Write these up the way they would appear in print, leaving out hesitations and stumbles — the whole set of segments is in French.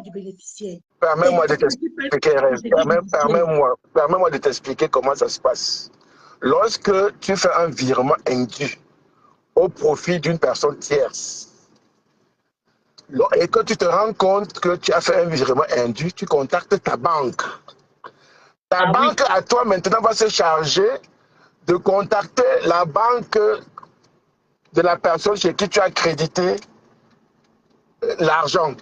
du bénéficiaire. Permets-moi de t'expliquer, permets-moi de t'expliquer comment ça se passe. Lorsque tu fais un virement indu au profit d'une personne tierce, et que tu te rends compte que tu as fait un virement indu, tu contactes ta banque. Ta banque, à toi, maintenant, va se charger de contacter la banque de la personne chez qui tu as crédité l'argent.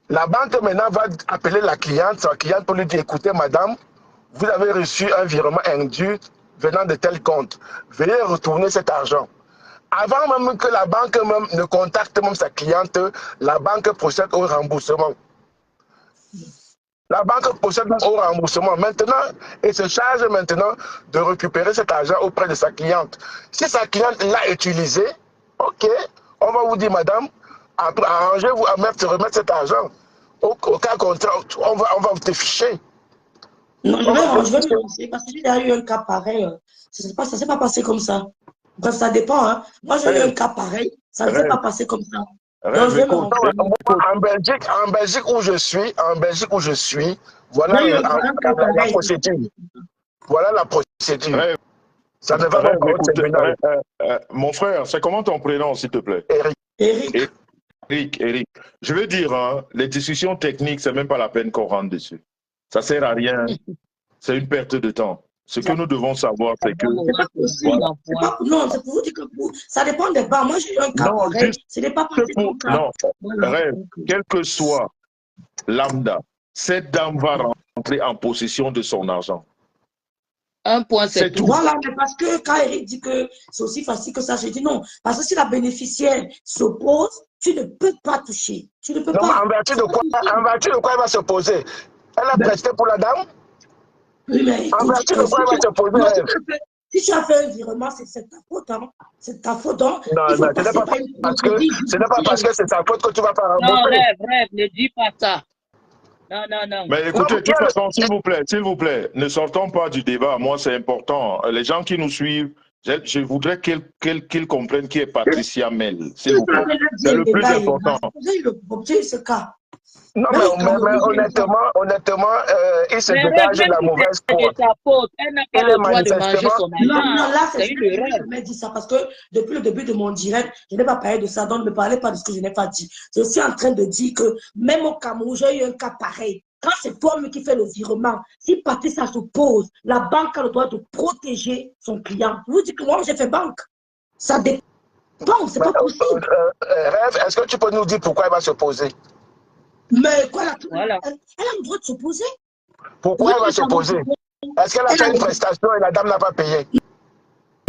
La banque, maintenant, va appeler la cliente pour lui dire, écoutez, madame, vous avez reçu un virement indu venant de tel compte. Veuillez retourner cet argent. Avant même que la banque même ne contacte même sa cliente, la banque procède au remboursement. La banque procède au remboursement maintenant et se charge maintenant de récupérer cet argent auprès de sa cliente. Si sa cliente l'a utilisé, ok, on va vous dire, madame, arrangez-vous à remettre cet argent. Au cas contraire, on va te ficher. Non, je vais me lancer parce que j'ai déjà eu un cas pareil. Ça ne s'est pas passé comme ça. Bref, ça dépend. Hein. Moi, j'ai eu un cas pareil. Ça ne s'est pas passé comme ça. Donc, je vais me lancer. En Belgique où je suis, voilà la procédure. Voilà la procédure. Ça ne va pas au tribunal. Mon frère, c'est comment ton prénom, s'il te plaît? Eric. Je veux dire, hein, les discussions techniques, c'est même pas la peine qu'on rentre dessus. Ça sert à rien. C'est une perte de temps. Ce que nous devons savoir, c'est que... Non, c'est pour vous dire que ça dépend des bancs. Moi, j'ai eu un cas pareil. Ce n'est pas passé comme ça. Non, Rêve, quel que soit lambda, cette dame va rentrer en possession de son argent. Un point, c'est tout. Voilà, mais parce que quand Eric dit que c'est aussi facile que ça, je dis non. Parce que si la bénéficiaire s'oppose, tu ne peux pas toucher. Tu ne peux pas. En vertu de quoi elle va s'opposer? Elle a presté pour la dame? Oui, mais écoute, en vertu de quoi elle va s'opposer? Si tu as fait un virement, c'est ta faute. Hein. C'est ta faute. Hein. Non, ce n'est pas parce que c'est ta faute que tu vas pas rembourser. Non, Rêve, ne dis pas ça. Non. Mais écoutez, de toute façon, s'il vous plaît, ne sortons pas du débat. Moi, c'est important. Les gens qui nous suivent, je voudrais qu'ils comprennent qui est Patricia Mel. S'il vous plaît. C'est le plus important. Ce cas. Non, mais honnêtement, il se dégage de la mauvaise foi. Elle n'a pas le droit de manger son argent. Non, là, c'est une erreur. Je n'ai dit ça parce que depuis le début de mon direct, je n'ai pas parlé de ça, donc ne parlez pas de ce que je n'ai pas dit. Je suis en train de dire que même au Cameroun, j'ai eu un cas pareil. Quand c'est toi-même qui fais le virement, si Patricia s'oppose, la banque a le droit de protéger son client. Vous dites que moi, j'ai fait banque. Ça dépend, c'est pas possible. Rêve, est-ce que tu peux nous dire pourquoi elle va s'opposer? Mais quoi, elle a le droit de s'opposer. Pourquoi elle va s'opposer? Est-ce qu'elle a fait une prestation et la dame n'a pas payé?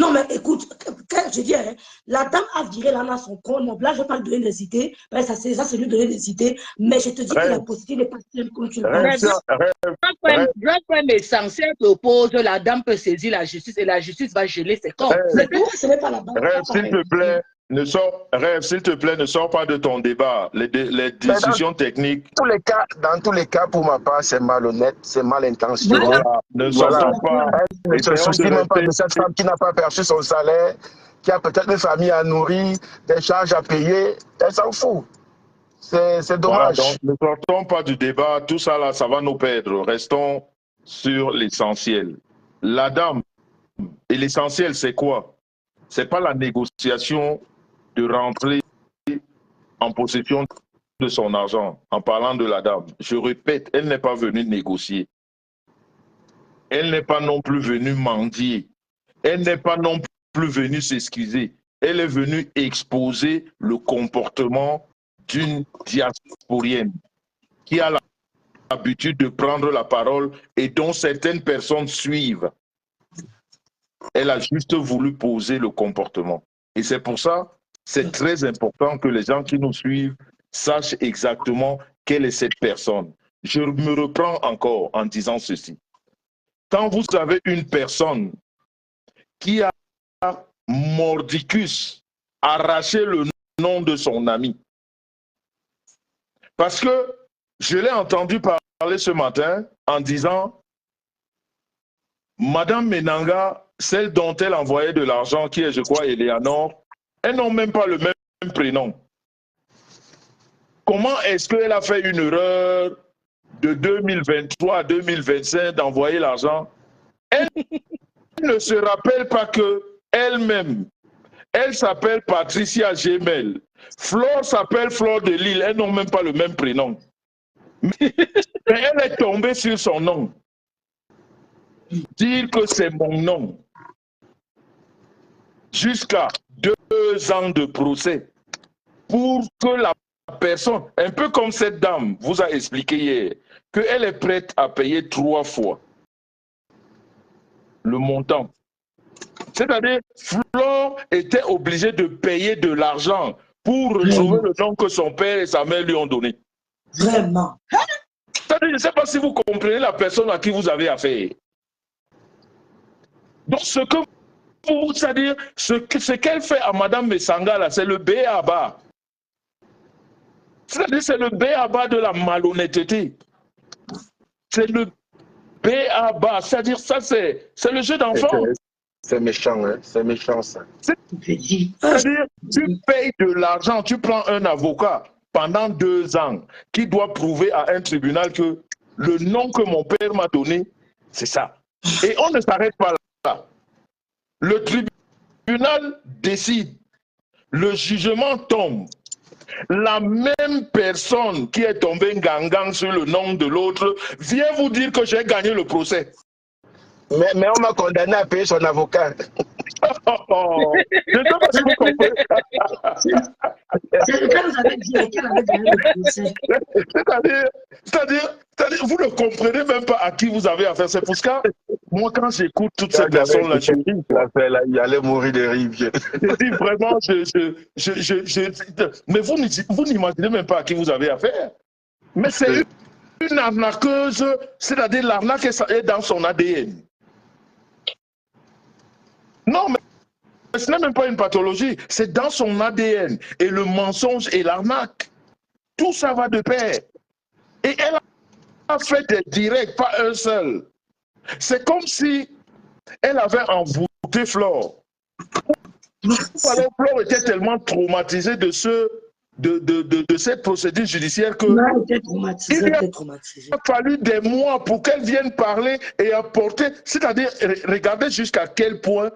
Non, mais écoute, je dis, hein, la dame a viré là son compte. Donc là, je ne vais pas lui donner des idées. Ça, c'est lui donner des idées. Mais je te dis que la possibilité n'est pas simple comme tu le penses. Le problème essentiel oppose, la dame peut saisir la justice et la justice va geler ses comptes. Ce n'est pas la banque. Rêve, s'il te plaît. Rêve, s'il te plaît, ne sors pas de ton débat. Les décisions techniques. Dans tous les cas, pour ma part, c'est malhonnête, c'est mal intentionné. Voilà. Ne sortons pas. Elle ne se soucie même pas de cette femme qui n'a pas perçu son salaire, qui a peut-être une famille à nourrir, des charges à payer. Elle s'en fout. C'est dommage. Voilà, donc, ne sortons pas du débat. Tout ça, là, ça va nous perdre. Restons sur l'essentiel. La dame, et l'essentiel, c'est quoi? Ce n'est pas la négociation de rentrer en possession de son argent, en parlant de la dame. Je répète, elle n'est pas venue négocier. Elle n'est pas non plus venue mendier. Elle n'est pas non plus venue s'excuser. Elle est venue exposer le comportement d'une diasporienne qui a l'habitude de prendre la parole et dont certaines personnes suivent. Elle a juste voulu poser le comportement. Et c'est pour ça, c'est très important que les gens qui nous suivent sachent exactement quelle est cette personne. Je me reprends encore en disant ceci. Quand vous avez une personne qui a mordicus arraché le nom de son ami, parce que je l'ai entendu parler ce matin en disant Madame Menanga, celle dont elle envoyait de l'argent, qui est, je crois, Eleanor, elles n'ont même pas le même prénom. comment est-ce qu'elle a fait une erreur de 2023 à 2025 d'envoyer l'argent? Elle ne se rappelle pas que elle-même, elle s'appelle Patricia Gemel. Flore s'appelle Flore de Lille. Elles n'ont même pas le même prénom. Mais elle est tombée sur son nom. Dire que c'est mon nom. Jusqu'à 2 ans de procès. Pour que la personne, un peu comme cette dame vous a expliqué hier, qu'elle est prête à payer 3 fois le montant. C'est-à-dire, Flore était obligée de payer de l'argent pour retrouver le nom que son père et sa mère lui ont donné. Vraiment. Je ne sais pas si vous comprenez la personne à qui vous avez affaire. Donc, ce que vous, c'est-à-dire, ce qu'elle fait à Madame Messanga, là, c'est le b.a.-ba. C'est-à-dire, c'est le b.a.-ba de la malhonnêteté. C'est le b.a.-ba. C'est-à-dire, ça, c'est le jeu d'enfant. C'est méchant, hein? C'est méchant, ça. C'est-à-dire, tu payes de l'argent, tu prends un avocat pendant 2 ans qui doit prouver à un tribunal que le nom que mon père m'a donné, c'est ça. Et on ne s'arrête pas là. Le tribunal décide, le jugement tombe. La même personne qui est tombée gangang sur le nom de l'autre vient vous dire que j'ai gagné le procès. Mais on m'a condamné à payer son avocat. Je ne sais pas si vous comprenez. C'est le cas, vous avez dit qu'elle avait gagné le procès. C'est-à-dire, vous ne comprenez même pas à qui vous avez affaire. C'est pour ça que moi, quand j'écoute toutes ces personnes-là, je dis, il allait mourir de rire. Je dis vraiment, mais vous n'imaginez même pas à qui vous avez affaire. Mais c'est une arnaqueuse, c'est-à-dire l'arnaque est dans son ADN. Non, mais ce n'est même pas une pathologie, c'est dans son ADN. Et le mensonge et l'arnaque, tout ça va de pair. Et elle a fait des directs, pas un seul. C'est comme si elle avait envoûté Flore. Alors, Flore était tellement traumatisée de cette procédure judiciaire que il a fallu des mois pour qu'elle vienne parler et apporter, c'est-à-dire regardez jusqu'à quel point,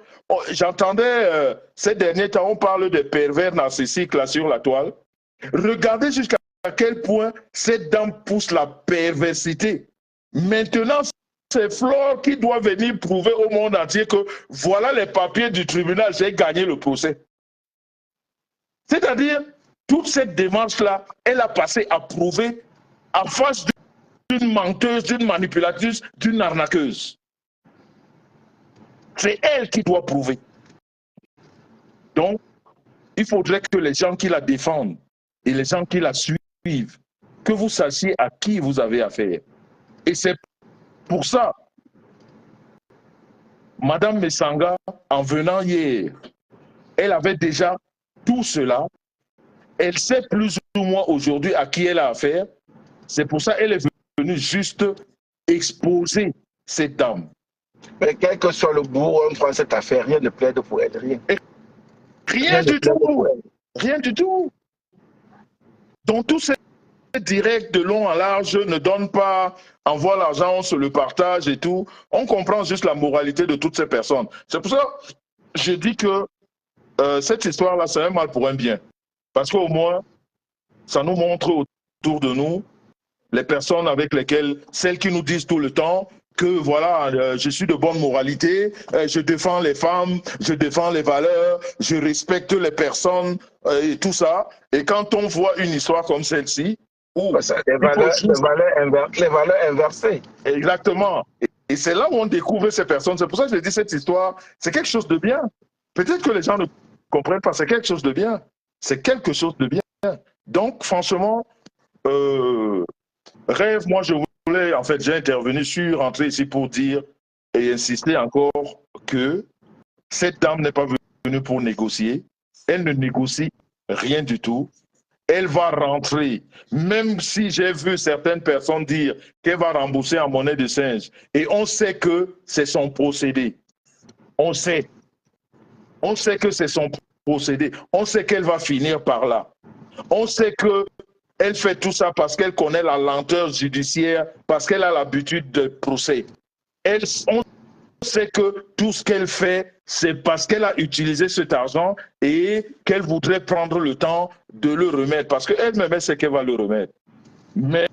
j'entendais ces derniers temps, on parle des pervers narcissiques là sur la toile, regardez jusqu'à quel point cette dame pousse la perversité. Maintenant, c'est Flore qui doit venir prouver au monde entier que voilà les papiers du tribunal, j'ai gagné le procès. C'est-à-dire, toute cette démarche-là, elle a passé à prouver en face d'une menteuse, d'une manipulatrice, d'une arnaqueuse. C'est elle qui doit prouver. Donc, il faudrait que les gens qui la défendent et les gens qui la suivent, que vous sachiez à qui vous avez affaire. Et c'est pour ça, Madame Messanga, en venant hier, elle avait déjà tout cela. Elle sait plus ou moins aujourd'hui à qui elle a affaire. C'est pour ça qu'elle est venue juste exposer cette dame. Mais quel que soit le bout, on prend cette affaire, rien ne plaide pour elle, rien. Rien du tout. Rien du tout. Donc tous ces directs de long en large ne donnent pas, envoie l'argent, on se le partage et tout. On comprend juste la moralité de toutes ces personnes. C'est pour ça que je dis que cette histoire-là, c'est un mal pour un bien. Parce qu'au moins, ça nous montre autour de nous les personnes avec lesquelles, celles qui nous disent tout le temps que voilà, je suis de bonne moralité, je défends les femmes, je défends les valeurs, je respecte les personnes et tout ça. Et quand on voit une histoire comme celle-ci, où les valeurs inversées. Exactement. Et c'est là où on découvre ces personnes. C'est pour ça que je dis cette histoire, c'est quelque chose de bien. Peut-être que les gens ne comprennent pas, c'est quelque chose de bien. C'est quelque chose de bien. Donc, franchement, Rêve, moi, je voulais, en fait, j'ai intervenu sur, rentrer ici pour dire et insister encore que cette dame n'est pas venue pour négocier. Elle ne négocie rien du tout. Elle va rentrer, même si j'ai vu certaines personnes dire qu'elle va rembourser en monnaie de singe. Et on sait que c'est son procédé. On sait. On sait que c'est son procédé. On sait qu'elle va finir par là. On sait qu'elle elle fait tout ça parce qu'elle connaît la lenteur judiciaire, parce qu'elle a l'habitude de procès. On sait que tout ce qu'elle fait, c'est parce qu'elle a utilisé cet argent et qu'elle voudrait prendre le temps de le remettre, parce qu'elle-même, elle sait qu'elle va le remettre. Mais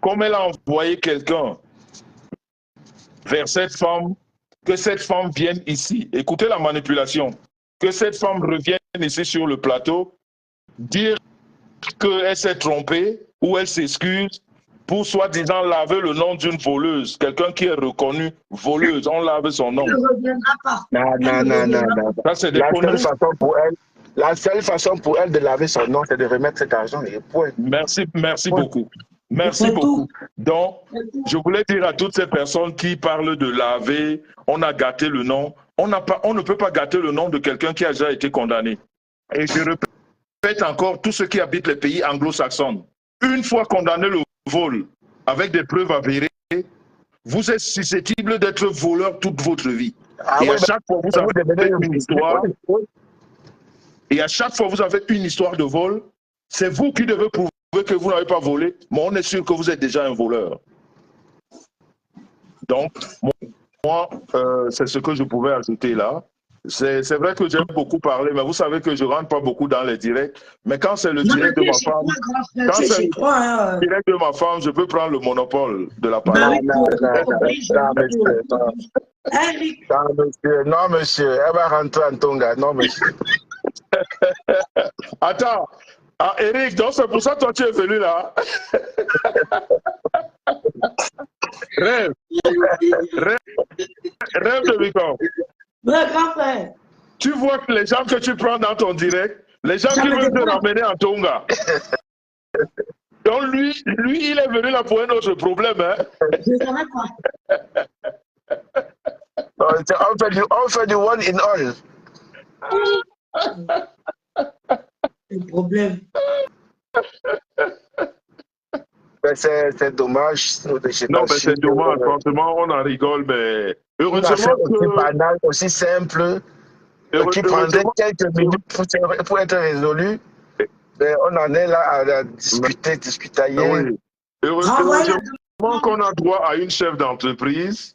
comme elle a envoyé quelqu'un vers cette femme, que cette femme vienne ici, écoutez la manipulation, que cette femme revienne ici sur le plateau, dire qu'elle s'est trompée ou elle s'excuse pour soi-disant laver le nom d'une voleuse, quelqu'un qui est reconnu voleuse, on lave son nom. Elle ne reviendra pas. Non. Ça, c'est des La seule conneries. façon pour elle, la seule façon pour elle de laver son nom, c'est de remettre cet argent et point. Merci beaucoup. Merci beaucoup. Donc, je voulais dire à toutes ces personnes qui parlent de laver, on a gâté le nom. On ne peut pas gâter le nom de quelqu'un qui a déjà été condamné. Et je répète encore, tous ceux qui habitent les pays anglo-saxons, une fois condamné le vol avec des preuves avérées, vous êtes susceptible d'être voleur toute votre vie. Et à chaque fois, vous avez une histoire. Et à chaque fois, vous avez une histoire de vol. C'est vous qui devez prouver que vous n'avez pas volé, mais on est sûr que vous êtes déjà un voleur. Donc, moi, c'est ce que je pouvais ajouter là. C'est vrai que j'aime beaucoup parler, mais vous savez que je ne rentre pas beaucoup dans les directs. Mais quand c'est le direct de ma femme, direct de ma femme, je peux prendre le monopole de la parole. Non, monsieur, elle va rentrer en Tonga. Non, monsieur. Attends, Eric, donc c'est pour ça que toi tu es venu là. Rêve de Victor. Tu vois que les gens que tu prends dans ton direct, les gens qui veulent te ramener en Tonga. Donc lui, il est venu là pour un autre problème. Hein? Je savais quoi. On fait du one in all. Le problème. C'est dommage. Non, mais c'est dommage. Franchement, on en rigole, mais heureusement que... aussi banal, aussi simple, qui prendrait quelques minutes pour être résolu. Mais on en est là à discuter. Oui. Heureusement qu'on a droit à une chef d'entreprise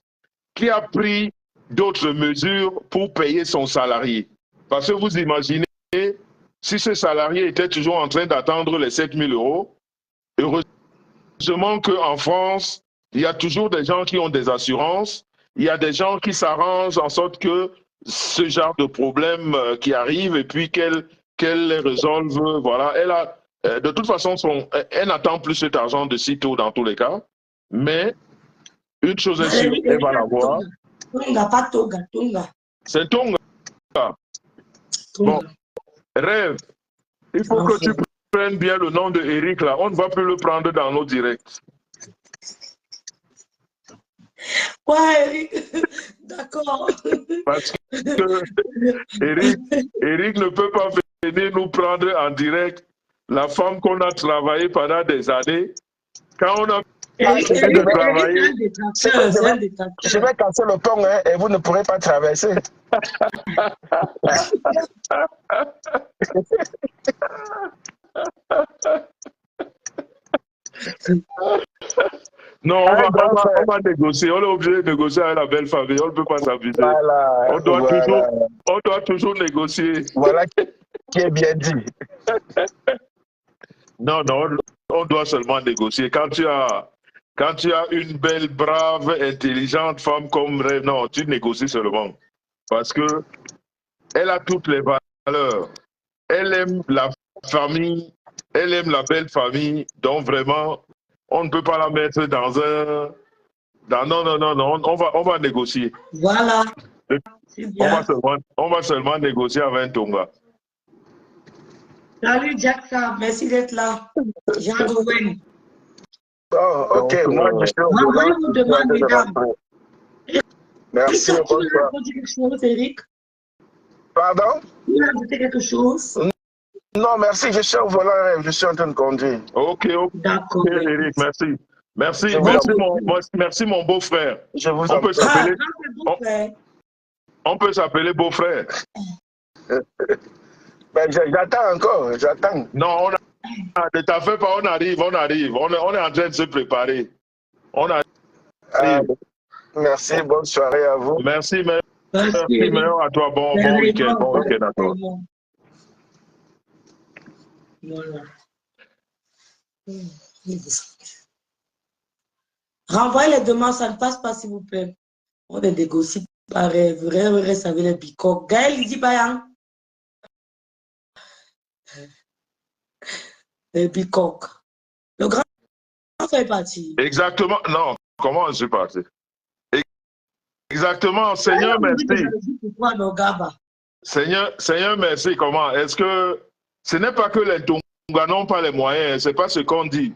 qui a pris d'autres mesures pour payer son salarié. Parce que vous imaginez, si ce salarié était toujours en train d'attendre les 7 000 €, heureusement qu'en France, il y a toujours des gens qui ont des assurances, il y a des gens qui s'arrangent en sorte que ce genre de problème qui arrive et puis qu'elle les résolve. Voilà. Elle a, de toute façon, elle n'attend plus cet argent de sitôt dans tous les cas, mais une chose est sûre, elle va l'avoir. Tonga, pas Tonga, Tonga. C'est Tonga. Bon, Rêve, il faut que tu prennes bien le nom de Eric là. On ne va plus le prendre dans nos directs. Ouais, Eric. D'accord. Parce que Eric ne peut pas venir nous prendre en direct la femme qu'on a travaillé pendant des années. Quand on a fini de travailler, je vais casser le pont hein, et vous ne pourrez pas traverser. Non, on va négocier. On est obligé de négocier avec la belle famille. On ne peut pas s'abuser. Voilà, on doit toujours négocier. Voilà qui est bien dit. Non, on doit seulement négocier. Quand tu as une belle, brave, intelligente femme comme Rêve, non, tu négocies seulement. Parce que elle a toutes les valeurs. Elle aime la famille, elle aime la belle famille. Donc vraiment, on ne peut pas la mettre dans un... Non, on va négocier. Voilà. On va seulement négocier avec un Tonga. Salut Jackson, merci d'être là. Jean Gowen. Oh, ok, moi je suis au volant. Vous demande, mesdames. Merci. Tu veux rajouter quelque chose, Eric? Pardon? Tu veux rajouter quelque chose? Non, merci, je suis au volant, je suis en train de conduire. Ok. D'accord. Eric, merci. Merci mon beau-frère. On peut s'appeler on peut s'appeler beau-frère. Ben, j'attends encore, j'attends. Non, ne t'en fais pas, on arrive. On est en train de se préparer. On arrive. Merci, bonne soirée à vous. Merci, meilleur à toi. Bon week-end. Bon week-end à toi. Voilà. Renvoyez les demandes, ça ne passe pas, s'il vous plaît. On les négocie pareil. Vrai, ça veut les bicoques. Gaël, il dit pas, les bicoques. Le grand fait partie. Exactement. Non, comment je suis parti? Exactement. Seigneur, merci. Seigneur, merci. Comment? Est-ce que ce n'est pas que les Tonga n'ont pas les moyens, c'est pas ce qu'on dit.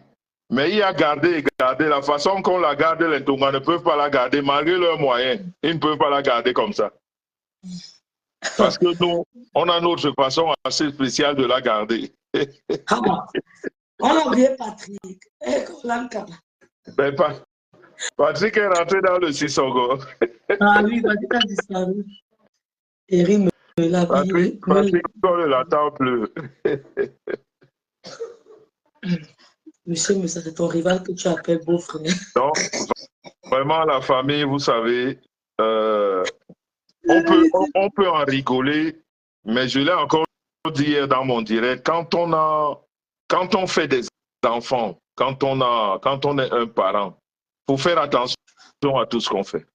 Mais il y a garder. La façon qu'on la garde, les Tonga ne peuvent pas la garder malgré leurs moyens. Ils ne peuvent pas la garder comme ça. Parce que nous, on a notre façon assez spéciale de la garder. On a oublié Patrick. Ben, Patrick est rentré dans le Sissongo. Ah oui, Patrick a disparu. Eric me l'a Patrick, on ne l'attend plus. Monsieur, mais ça c'est ton rival que tu appelles beau-frère. Non, vraiment la famille, vous savez, on peut en rigoler, mais je l'ai encore dit hier dans mon direct, quand on fait des enfants, quand on est un parent, il faut faire attention à tout ce qu'on fait.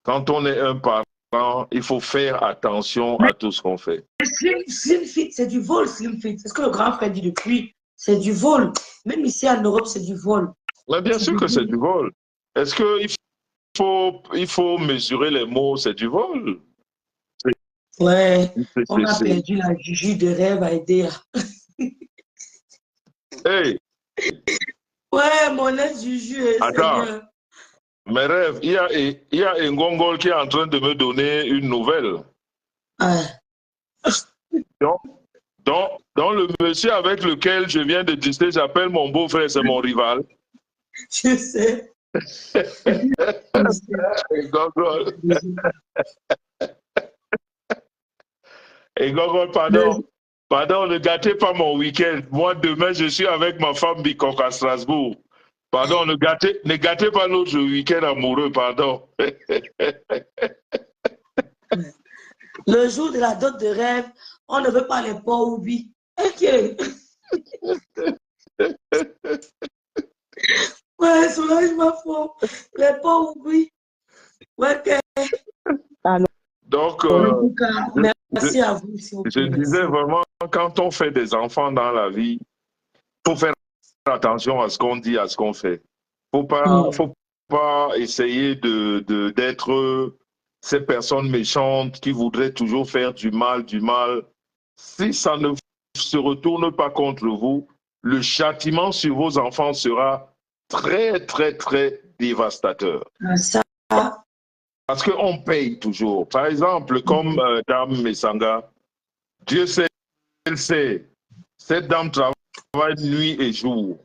Quand on est un parent, il faut faire attention à tout ce qu'on fait. Slim Fit, c'est du vol, Slim Fit. C'est ce que le grand frère dit depuis. C'est du vol. Même ici en Europe, c'est du vol. Mais bien sûr que c'est du vol. Est-ce qu'il faut mesurer les mots, c'est du vol? Ouais, on a perdu la Juju de rêve à aider. Hey! Ouais, mon ex-Juju. Attends, mes rêves, il y a un Ngongol qui est en train de me donner une nouvelle. Donc, le monsieur avec lequel je viens de discuter, j'appelle mon beau-frère, c'est mon rival. Je sais. Ngongol. Et Ngongol, pardon, ne gâtez pas mon week-end. Moi, demain, je suis avec ma femme Bikok à Strasbourg. Pardon, ne gâtez pas notre week-end amoureux, pardon. Le jour de la dot de rêve, on ne veut pas les pauvres oubliés. Ok. Ouais, soulage ma femme. Les pauvres oubliés. Ouais, donc, merci à vous. Si vous je disais vraiment, quand on fait des enfants dans la vie, il faut faire attention à ce qu'on dit, à ce qu'on fait. Faut pas essayer d'être ces personnes méchantes qui voudraient toujours faire du mal. Si ça ne se retourne pas contre vous, le châtiment sur vos enfants sera très, très, très dévastateur. Parce qu'on paye toujours. Par exemple, comme Dame Messanga, Dieu sait, elle sait, cette dame travaille nuit et jour.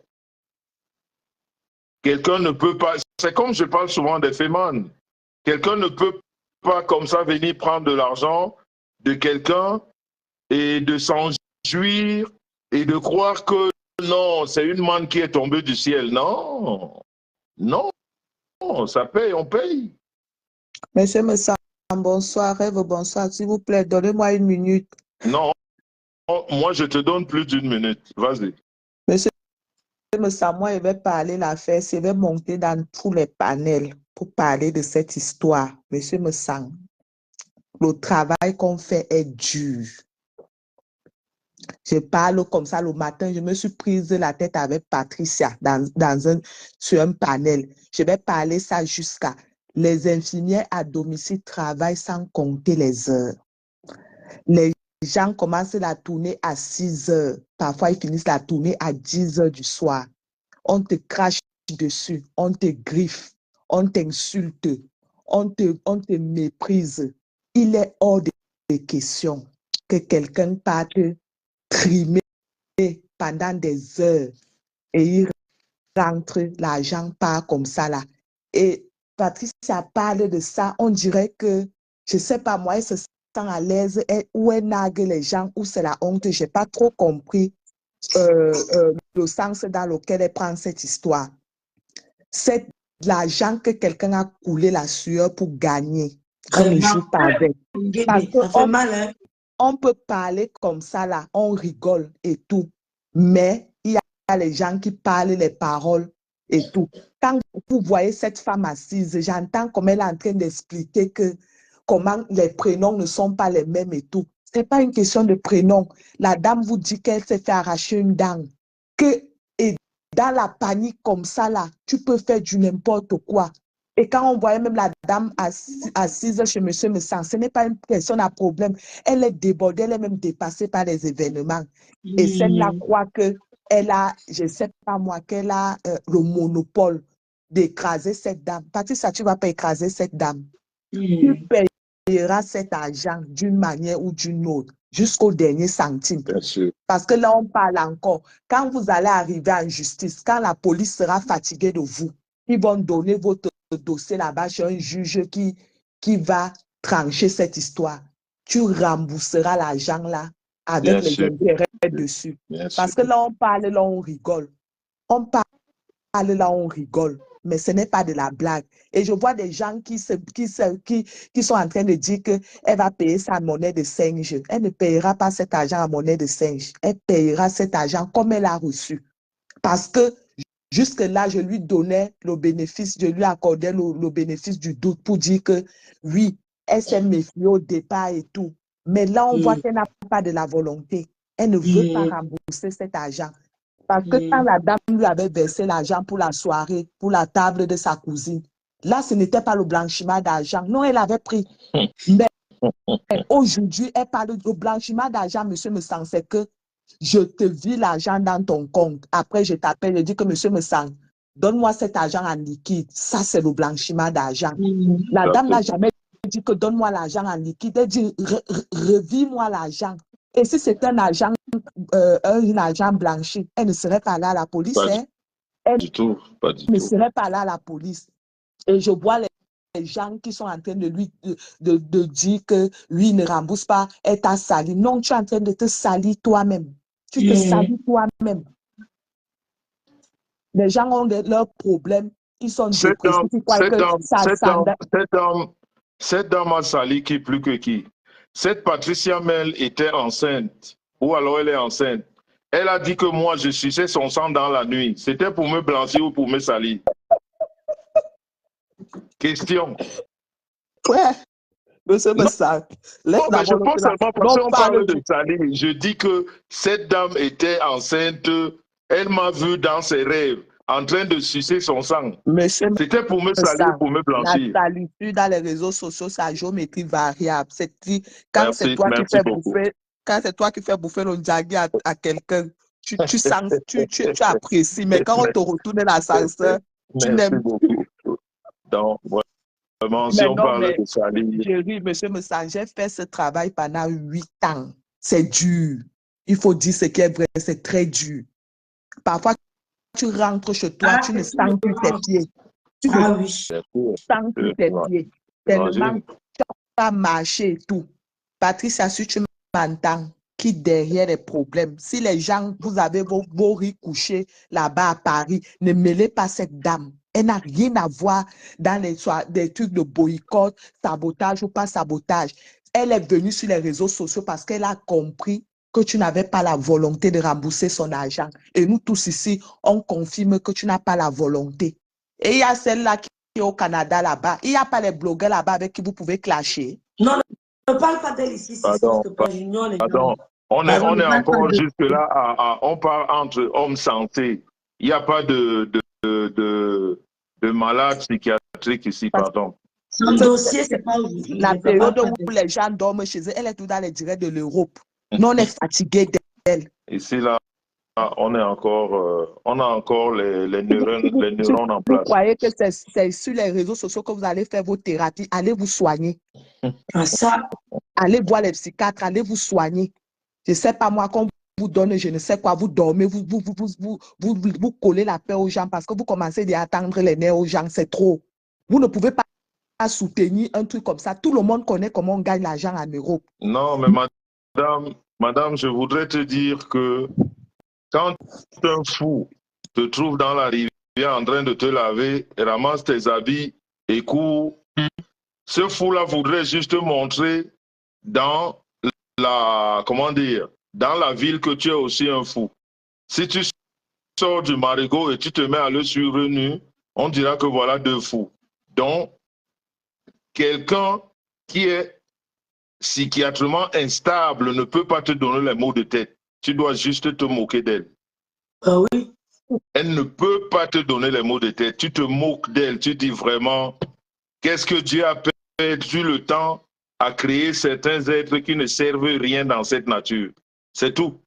Quelqu'un ne peut pas, c'est comme je parle souvent des fémans, quelqu'un ne peut pas comme ça venir prendre de l'argent de quelqu'un et de s'en jouir et de croire que non, c'est une manne qui est tombée du ciel. Non, ça paye, on paye. Monsieur Messang, bonsoir, Rêve, bonsoir, s'il vous plaît, donnez-moi une minute. Non, moi je te donne plus d'une minute, vas-y. Monsieur Messang, moi je vais parler l'affaire, je vais monter dans tous les panels pour parler de cette histoire. Monsieur Messang, le travail qu'on fait est dur. Je parle comme ça le matin, je me suis prise la tête avec Patricia sur un panel. Je vais parler ça jusqu'à les infirmières à domicile travaillent sans compter les heures. Les gens commencent la tournée à 6 heures. Parfois, ils finissent la tournée à 10 heures du soir. On te crache dessus, on te griffe, on t'insulte, on te méprise. Il est hors de question que quelqu'un parte trimer pendant des heures et il rentre, l'argent part comme ça là. Et Patricia parle de ça, on dirait que, je ne sais pas, moi, elle se sent à l'aise, ou elle nargue les gens, ou c'est la honte, je n'ai pas trop compris le sens dans lequel elle prend cette histoire. C'est l'argent que quelqu'un a coulé la sueur pour gagner. On ne joue pas avec. Parce Ça fait mal, hein? On peut parler comme ça, là, on rigole et tout. Mais il y a les gens qui parlent les paroles et tout. Quand vous voyez cette femme assise, j'entends comme elle est en train d'expliquer que comment les prénoms ne sont pas les mêmes et tout. Ce n'est pas une question de prénom. La dame vous dit qu'elle s'est fait arracher une dent. Et dans la panique comme ça, là, tu peux faire du n'importe quoi. Et quand on voyait même la dame assise chez M. Messan, ce n'est pas une personne à problème. Elle est débordée, elle est même dépassée par les événements. Et celle-là croit qu'elle a, je ne sais pas moi, qu'elle a le monopole d'écraser cette dame. Patricia, tu ne vas pas écraser cette dame. Tu payeras cet argent d'une manière ou d'une autre, jusqu'au dernier centime. Bien sûr. Parce que là, on parle encore. Quand vous allez arriver en justice, quand la police sera fatiguée de vous, ils vont donner votre dossier là-bas chez un juge qui va trancher cette histoire. Tu rembourseras l'argent là avec Bien les sûr. intérêts dessus. Bien Parce sûr. que là, on parle, là, on rigole. On parle, là, on rigole. Mais ce n'est pas de la blague. Et je vois des gens qui sont en train de dire qu'elle va payer sa monnaie de singe. Elle ne payera pas cet argent en monnaie de singe. Elle payera cet argent comme elle a reçu. Parce que jusque-là, je lui donnais le bénéfice, je lui accordais le bénéfice du doute pour dire que oui, elle s'est méfiée au départ et tout. Mais là, on voit qu'elle n'a pas de la volonté. Elle ne veut pas rembourser cet argent. Parce que quand la dame lui avait versé l'argent pour la soirée, pour la table de sa cousine, là, ce n'était pas le blanchiment d'argent. Non, elle avait pris. Mais aujourd'hui, elle parle de blanchiment d'argent, monsieur Messan, c'est que je te vis l'argent dans ton compte. Après, je t'appelle, je dis que monsieur Messan, donne-moi cet argent en liquide. Ça, c'est le blanchiment d'argent. La dame n'a jamais dit que donne-moi l'argent en liquide. Elle dit, revis-moi l'argent. Et si c'est un argent blanchi, elle ne serait pas là à la police. Pas hein? du tout. Pas du Elle ne tout. serait pas là à la police. Et je vois les gens qui sont en train de lui de dire que lui ne rembourse pas, elle t'a sali. Non, tu es en train de te salir toi-même. Tu te salis toi-même. Les gens ont leurs problèmes, ils sont dépressifs. Cette dame a sali qui plus que qui. Cette Patricia Mel était enceinte, ou alors elle est enceinte. Elle a dit que moi, je suçais son sang dans la nuit. C'était pour me blanchir ou pour me salir? Question. Ouais, monsieur Messan. Je pense seulement parce qu'on parle de salir. Je dis que cette dame était enceinte. Elle m'a vu dans ses rêves en train de sucer son sang. C'était pour me salir, pour me blanchir. La salitude dans les réseaux sociaux, sa géométrie variable. Quand c'est toi qui fais bouffer, quand c'est toi qui fais bouffer le diagui à quelqu'un, tu apprécies. Mais quand on te retourne l'ascenseur, tu n'aimes pas. Donc, vraiment, si on parle de salir. Je ris, monsieur Messan, j'ai fait ce travail pendant 8 ans. C'est dur. Il faut dire ce qui est vrai, c'est très dur. Parfois, tu rentres chez toi, tu ne sens plus tes pieds. Tu ne sens plus tes pieds. Tellement tu vas marcher et tout. Patricia, si tu m'entends, qui derrière les problèmes, si les gens, vous avez vos riz couchés là-bas à Paris, ne mêlez pas cette dame. Elle n'a rien à voir dans des trucs de boycott, sabotage ou pas sabotage. Elle est venue sur les réseaux sociaux parce qu'elle a compris que tu n'avais pas la volonté de rembourser son argent. Et nous tous ici, on confirme que tu n'as pas la volonté. Et il y a celle-là qui est au Canada là-bas. Il n'y a pas les blogueurs là-bas avec qui vous pouvez clasher. Non, ne parle pas d'elle ici. Pardon. On est encore jusque-là, on parle entre hommes sensés. Il n'y a pas de malades psychiatriques ici, pardon. Son dossier, c'est pas la période où les gens dorment chez eux, elle est tout dans les directs de l'Europe. Nous, on est fatigués d'elle. Ici, là, on a encore les neurones en place. Vous croyez que c'est sur les réseaux sociaux que vous allez faire vos thérapies? Allez vous soigner. Allez voir les psychiatres, allez vous soigner. Je ne sais pas moi, quand vous donne je ne sais quoi, vous dormez, vous collez la peur aux gens parce que vous commencez à attendre les nerfs aux gens, c'est trop. Vous ne pouvez pas soutenir un truc comme ça. Tout le monde connaît comment on gagne l'argent en Europe. Non, mais madame, je voudrais te dire que Quand un fou te trouve dans la rivière en train de te laver, ramasse tes habits et court, ce fou-là voudrait juste te montrer dans la, comment dire, dans la ville que tu es aussi un fou. Si tu sors du marigot et tu te mets à le suivre nu, on dira que voilà deux fous. Donc, quelqu'un qui est psychiatriquement instable ne peut pas te donner les mots de tête. Tu dois juste te moquer d'elle. Ah oui. Elle ne peut pas te donner les mots de tête. Tu te moques d'elle. Tu dis vraiment, qu'est-ce que Dieu a perdu le temps à créer certains êtres qui ne servent rien dans cette nature. C'est tout.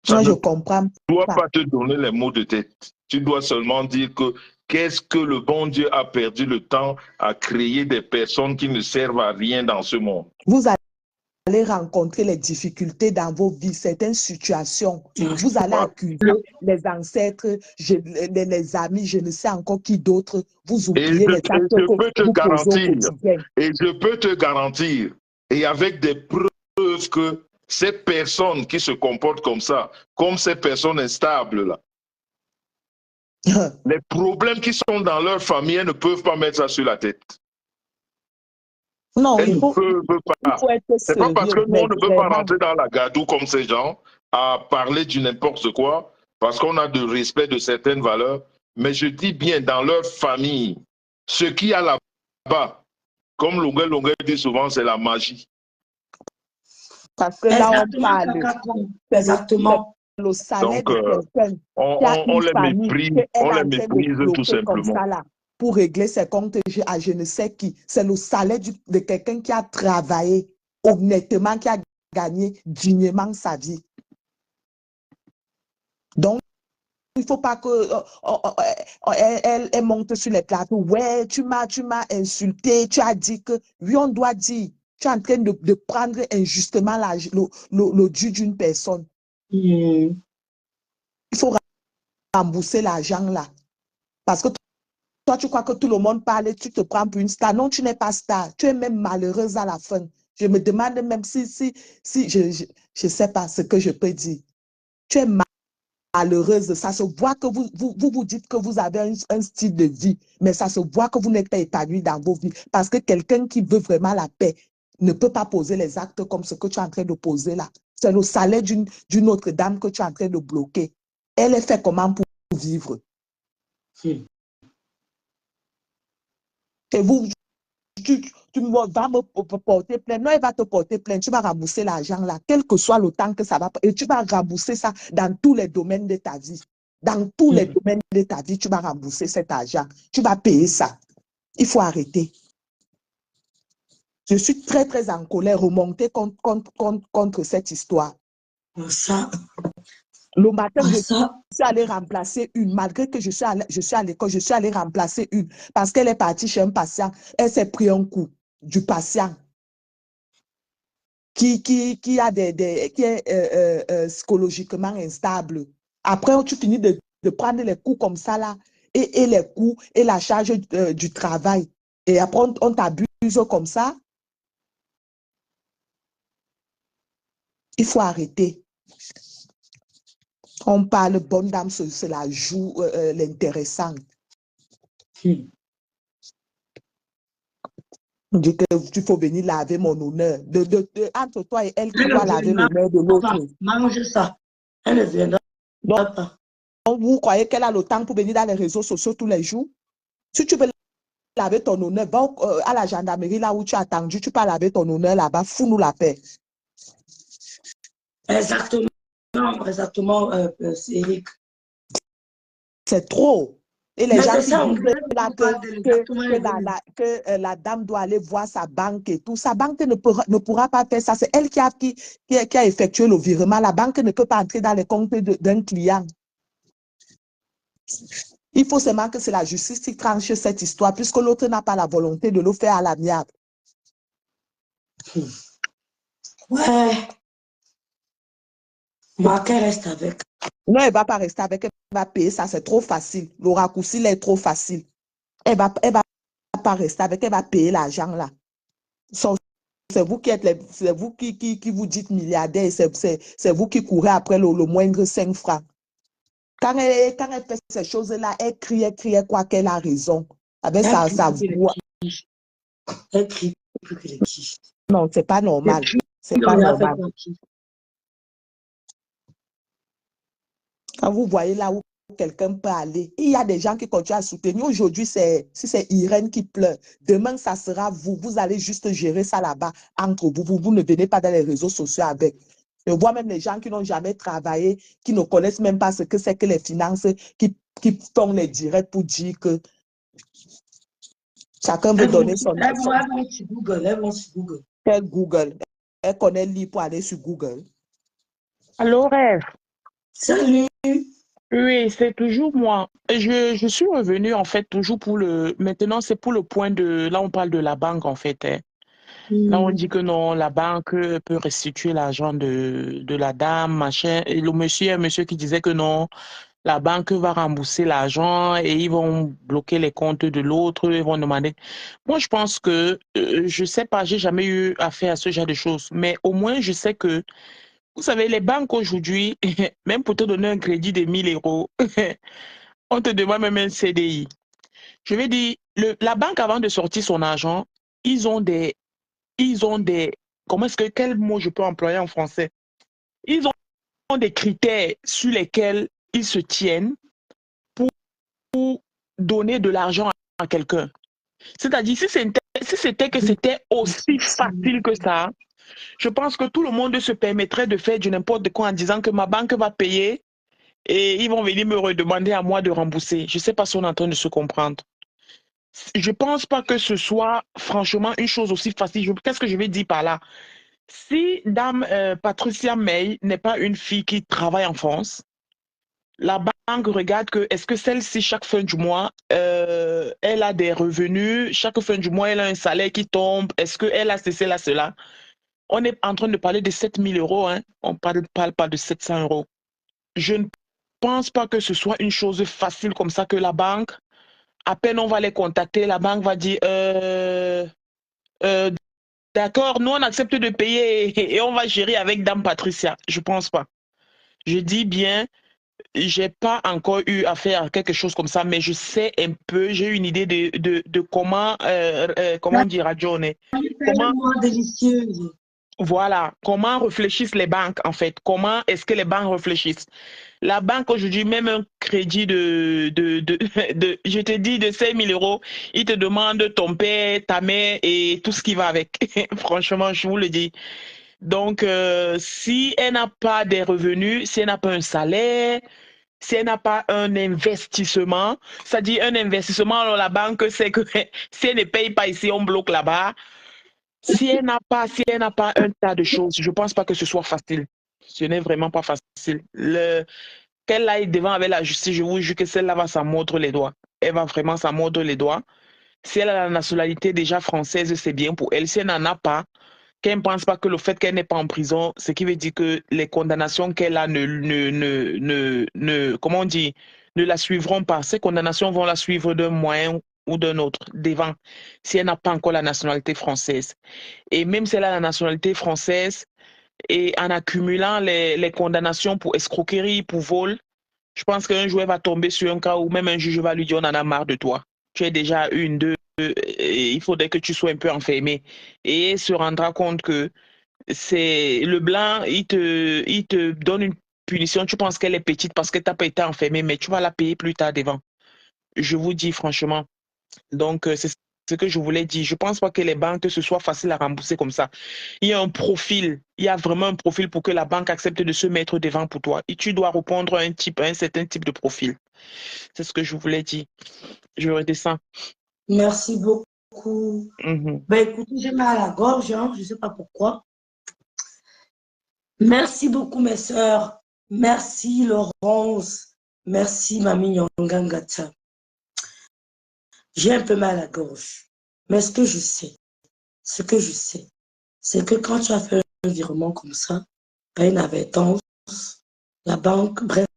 Ça Moi, je ne comprends doit pas. pas te donner les mots de tête. Tu dois seulement dire que qu'est-ce que le bon Dieu a perdu le temps à créer des personnes qui ne servent à rien dans ce monde. Vous allez rencontrer les difficultés dans vos vies, certaines situations. Vous allez accuser les ancêtres, les amis, je ne sais encore qui d'autre. Vous oubliez les actes que vous posez au quotidien. Et je peux te garantir, et avec des preuves que ces personnes qui se comportent comme ça, comme ces personnes instables là, les problèmes qui sont dans leur famille, elles ne peuvent pas mettre ça sur la tête. Non, elles ne peuvent pas. C'est pas parce que nous, on ne peut pas rentrer dans la gadoue comme ces gens à parler du n'importe quoi, parce qu'on a de respect de certaines valeurs, mais je dis bien dans leur famille, ce qu'il y a là-bas, comme Longuet dit souvent, c'est la magie. Parce que là, on parle. Exactement. Le salaire donc, de quelqu'un on les méprise tout simplement. Ça, là, pour régler ses comptes à je ne sais qui. C'est le salaire de quelqu'un qui a travaillé honnêtement, qui a gagné dignement sa vie. Donc, il ne faut pas que elle monte sur les plateaux. Ouais, tu m'as insulté, tu as dit que... Oui, on doit dire. Tu es en train de prendre injustement le dû d'une personne. Il faut rembourser l'argent là. Parce que toi, tu crois que tout le monde parle et tu te prends pour une star. Non, tu n'es pas star. Tu es même malheureuse à la fin. Je me demande même si je ne sais pas ce que je peux dire. Tu es malheureuse. Ça se voit que vous dites que vous avez un style de vie, mais ça se voit que vous n'êtes pas épanoui dans vos vies. Parce que quelqu'un qui veut vraiment la paix ne peut pas poser les actes comme ce que tu es en train de poser là. C'est le salaire d'une autre dame que tu es en train de bloquer. Elle est faite comment pour vivre? Et vous, tu vas me porter plainte. Non, elle va te porter plainte. Tu vas rembourser l'argent là, quel que soit le temps que ça va. Et tu vas rembourser ça dans tous les domaines de ta vie. Dans tous les domaines de ta vie, tu vas rembourser cet argent. Tu vas payer ça. Il faut arrêter. Je suis très, très en colère, remontée contre cette histoire. Ça. Le matin, je suis allée remplacer une, malgré que je suis à l'école, je suis allée remplacer une parce qu'elle est partie chez un patient. Elle s'est pris un coup du patient qui est psychologiquement instable. Après, tu finis de prendre les coups comme ça là, et les coups et la charge du travail. Et après, on t'abuse comme ça. Il faut arrêter. On parle bonne dame, c'est la joue l'intéressante. Tu dis qu'il faut venir laver mon honneur. Entre toi et elle, qui doit laver l'honneur de l'autre. Mange ça. Elle ne viendra pas. Donc, vous croyez qu'elle a le temps pour venir dans les réseaux sociaux tous les jours? Si tu veux laver ton honneur, va à la gendarmerie, là où tu as attendu, tu peux laver ton honneur là-bas, fous-nous la paix. Exactement. Exactement, Eric. C'est trop. Et les gens qui disent là que la dame doit aller voir sa banque et tout, sa banque ne pourra pas faire ça. C'est elle qui a effectué le virement. La banque ne peut pas entrer dans les comptes d'un client. Il faut seulement que c'est la justice qui tranche cette histoire, puisque l'autre n'a pas la volonté de le faire à l'amiable. Ouais. Qu'elle reste avec. Non, elle ne va pas rester avec, elle va payer ça, c'est trop facile. Le raccourci là est trop facile. Elle va pas rester avec, elle va payer l'argent là. Son c'est vous qui êtes c'est vous qui vous dites milliardaire, c'est vous qui courez après le moindre 5 francs. Quand elle fait ces choses-là, elle crie quoi qu'elle a raison. Avec sa voix. Elle crie plus que les quiches. Non, c'est pas normal. C'est pas normal. Quand vous voyez là où quelqu'un peut aller, il y a des gens qui continuent à soutenir. Aujourd'hui, si c'est Irène qui pleure, demain, ça sera vous. Vous allez juste gérer ça là-bas entre vous. Vous ne venez pas dans les réseaux sociaux avec. Je vois même les gens qui n'ont jamais travaillé, qui ne connaissent même pas ce que c'est que les finances, qui font les directs pour dire que chacun veut donner son avis. Elle va sur Google. Elle va sur Google. Elle Google. Elle connaît l'île pour aller sur Google. Allô, Rêve. Salut. Oui, c'est toujours moi. Je suis revenue en fait toujours pour le... Maintenant, c'est pour le point de... Là, on parle de la banque en fait. Hein. Là, on dit que non, la banque peut restituer l'argent de la dame, machin. Et le monsieur, un monsieur qui disait que non, la banque va rembourser l'argent et ils vont bloquer les comptes de l'autre, ils vont demander. Moi, je pense que, je sais pas, j'ai jamais eu affaire à ce genre de choses, mais au moins, je sais que, vous savez, les banques aujourd'hui, même pour te donner un crédit de 1000 euros, on te demande même un CDI. Je vais dire, la banque, avant de sortir son argent, ils ont des, comment est-ce que, quel mot je peux employer en français? Ils ont des critères sur lesquels ils se tiennent pour donner de l'argent à quelqu'un. C'est-à-dire, si c'était que c'était aussi facile que ça, je pense que tout le monde se permettrait de faire du n'importe quoi en disant que ma banque va payer et ils vont venir me redemander à moi de rembourser. Je ne sais pas si on est en train de se comprendre. Je ne pense pas que ce soit franchement une chose aussi facile. Qu'est-ce que je vais dire par là? Si Dame Patricia May n'est pas une fille qui travaille en France, la banque regarde que est-ce que celle-ci, chaque fin du mois, elle a des revenus, chaque fin du mois, elle a un salaire qui tombe, est-ce qu'elle a ceci, là, cela. On est en train de parler de 7 000 euros, hein? On ne parle pas de 700 euros. Je ne pense pas que ce soit une chose facile comme ça que la banque, à peine on va les contacter, la banque va dire d'accord, nous on accepte de payer et on va gérer avec Dame Patricia. Je ne pense pas. Je dis bien, j'ai pas encore eu affaire à quelque chose comme ça, mais je sais un peu, j'ai une idée de comment, comment dire à John, comment, délicieuse. voilà, comment réfléchissent les banques en fait, comment est-ce que les banques réfléchissent. La banque aujourd'hui, même un crédit je te dis, de 5 000 euros, ils te demandent ton père, ta mère et tout ce qui va avec. Franchement, je vous le dis. Donc, si elle n'a pas des revenus, si elle n'a pas un salaire, si elle n'a pas un investissement, c'est-à-dire un investissement, alors la banque, c'est que si elle ne paye pas ici, on bloque là-bas. Si elle n'a pas un tas de choses, je ne pense pas que ce soit facile. Ce n'est vraiment pas facile. Qu'elle aille devant avec la justice, je vous jure que celle-là va s'en mordre les doigts. Elle va vraiment s'en mordre les doigts. Si elle a la nationalité déjà française, c'est bien pour elle. Si elle n'en a pas, qu'elle ne pense pas que le fait qu'elle n'est pas en prison, ce qui veut dire que les condamnations qu'elle a comment on dit, ne la suivront pas. Ces condamnations vont la suivre d'un moyen ou d'un autre devant, si elle n'a pas encore la nationalité française. Et même si elle a la nationalité française, et en accumulant les condamnations pour escroquerie, pour vol, je pense qu'un jour elle va tomber sur un cas où même un juge va lui dire on en a marre de toi. Tu es déjà une, deux, il faudrait que tu sois un peu enfermé. Et elle se rendra compte que c'est le blanc, il te donne une punition. Tu penses qu'elle est petite parce que tu n'as pas été enfermé, mais tu vas la payer plus tard devant. Je vous dis franchement. Donc, c'est ce que je voulais dire. Je ne pense pas que les banques, ce soit facile à rembourser comme ça. Il y a un profil, il y a vraiment un profil pour que la banque accepte de se mettre devant pour toi. Et tu dois répondre à un certain type de profil. C'est ce que je voulais dire. Je redescends. Merci beaucoup. Ben écoutez, j'ai mal à la gorge, hein, je ne sais pas pourquoi. Merci beaucoup, mes sœurs. Merci, Laurence. Merci, Mamie Nyongangata. J'ai un peu mal à la gorge. Mais ce que je sais, c'est que quand tu as fait un virement comme ça, par une inadvertance, la banque, bref,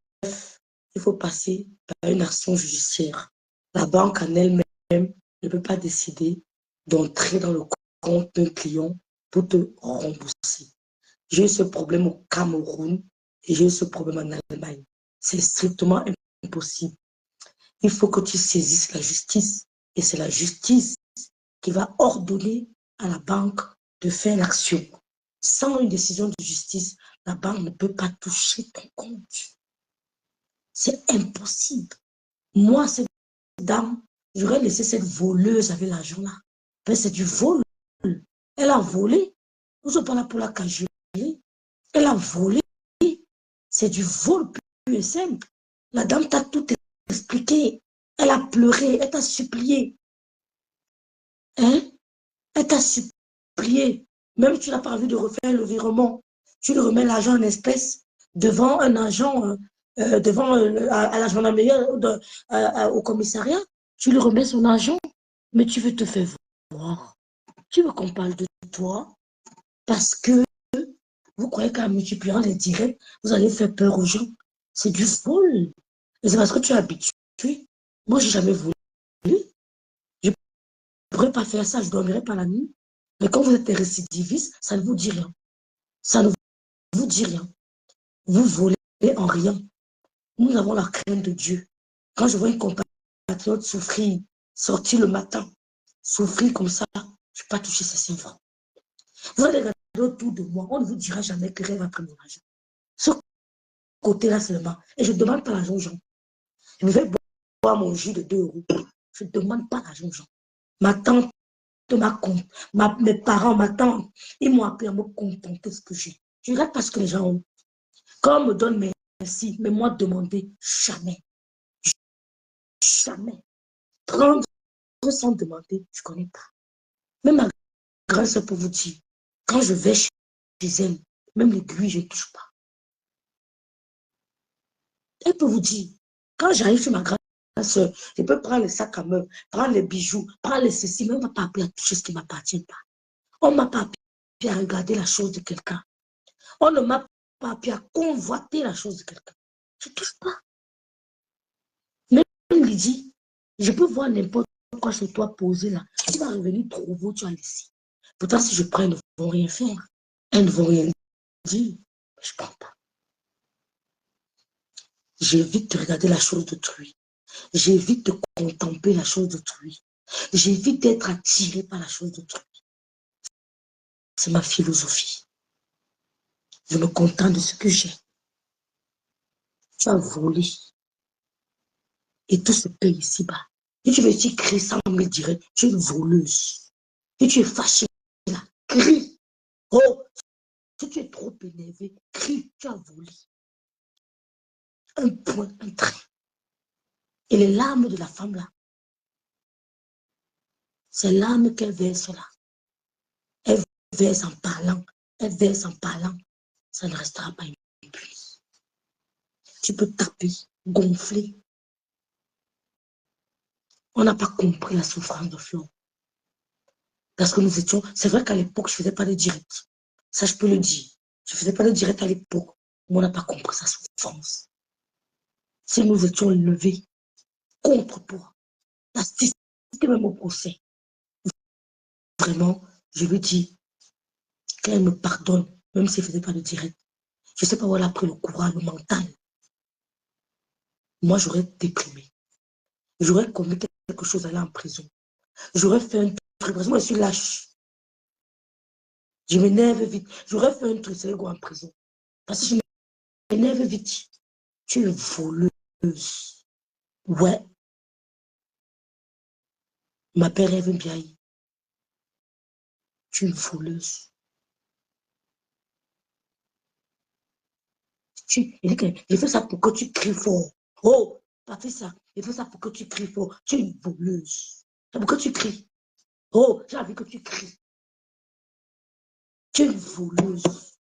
il faut passer par une action judiciaire. La banque en elle-même ne peut pas décider d'entrer dans le compte d'un client pour te rembourser. J'ai eu ce problème au Cameroun et j'ai eu ce problème en Allemagne. C'est strictement impossible. Il faut que tu saisisses la justice et c'est la justice qui va ordonner à la banque de faire l'action. Sans une décision de justice, la banque ne peut pas toucher ton compte. C'est impossible. Moi, cette dame, j'aurais laissé cette voleuse avec l'argent là. Mais c'est du vol. Elle a volé. Nous ne sommes pas là pour la cajoler. Elle a volé. C'est du vol pur et simple. La dame t'a tout expliqué. Elle a pleuré. Elle t'a supplié. Hein? Elle t'a supplié. Même si tu n'as pas envie de refaire le virement, tu lui remets l'argent en espèces devant un agent, devant à la gendarmerie, au commissariat. Tu lui remets son argent, mais tu veux te faire voir. Tu veux qu'on parle de toi parce que vous croyez qu'en multipliant les directs, vous allez faire peur aux gens. C'est du vol. Et c'est parce que tu es habitué. Moi, je n'ai jamais voulu. Je ne pourrais pas faire ça, je ne dormirais pas la nuit. Mais quand vous êtes récidiviste, ça ne vous dit rien. Ça ne vous dit rien. Vous volez en rien. Nous avons la crainte de Dieu. Quand je vois une compatriote souffrir, sortir le matin, souffrir comme ça, je ne vais pas toucher ses 5 francs. Vous allez regarder autour de moi, on ne vous dira jamais que rêve après mon argent. Ce côté-là seulement. Et je ne demande pas l'argent aux gens. Je me fais boire mon jus de 2 euros. Je ne demande pas l'argent aux gens. Ma tante, mes parents, ma tante, ils m'ont appris à me contenter de ce que j'ai. Je ne regarde pas ce que les gens ont. Quand on me donne merci, mais moi demander, jamais. Jamais. Prendre sans demander, je ne connais pas. Même ma grande soeur pour vous dire, quand je vais chez elle, même l'aiguille, je ne touche pas. Elle peut vous dire, quand j'arrive chez ma grande soeur, je peux prendre les sacs à main, prendre les bijoux, prendre les ceci, mais on ne m'a pas appris à toucher ce qui ne m'appartient pas. On ne m'a pas appris à regarder la chose de quelqu'un. On ne m'a pas appris à convoiter la chose de quelqu'un. Je ne touche pas. Même Lydie, je peux voir n'importe quoi chez toi posé là. Tu vas revenir trouver où tu as laissé. Pourtant, si je prends, elles ne vont rien faire. Elles ne vont rien dire. Je ne prends pas. J'évite de regarder la chose d'autrui. J'évite de contempler la chose d'autrui. J'évite d'être attiré par la chose d'autrui. C'est ma philosophie. Je me contente de ce que j'ai. Tu as volé. Et tout se paye ici-bas. Et tu veux aussi crier sans me dire, tu es une voleuse. Et tu es fâché là, crie. Oh, si tu es trop énervé, crie, tu as volé. Un point, un trait. Et les larmes de la femme là, ces larmes qu'elle verse là, elle verse en parlant, elle verse en parlant, ça ne restera pas une pluie. Tu peux taper, gonfler. On n'a pas compris la souffrance de Flo. Parce que nous étions, c'est vrai qu'à l'époque, je ne faisais pas de direct. Ça, je peux le dire. Je ne faisais pas de direct à l'époque. Mais on n'a pas compris sa souffrance. Si nous étions levés contre toi, assisté même au procès, vraiment, je lui dis qu'elle me pardonne, même si elle ne faisait pas de direct. Je ne sais pas où elle a pris le courage, le mental. Moi, j'aurais déprimé. J'aurais commis quelque chose, aller en prison. J'aurais fait un truc. Moi, je suis lâche. Je m'énerve vite. J'aurais fait un truc, c'est aller en prison. Parce que je m'énerve vite. Tu es voleuse. Ouais. Ma père rêve bien. Tu es une voleuse. Je fais ça pour que tu cries fort. Oh, Patricia, je fais ça pour que tu cries fort. Tu es une voleuse. C'est pour que tu cries. Oh, j'ai envie que tu cries. Tu es une voleuse.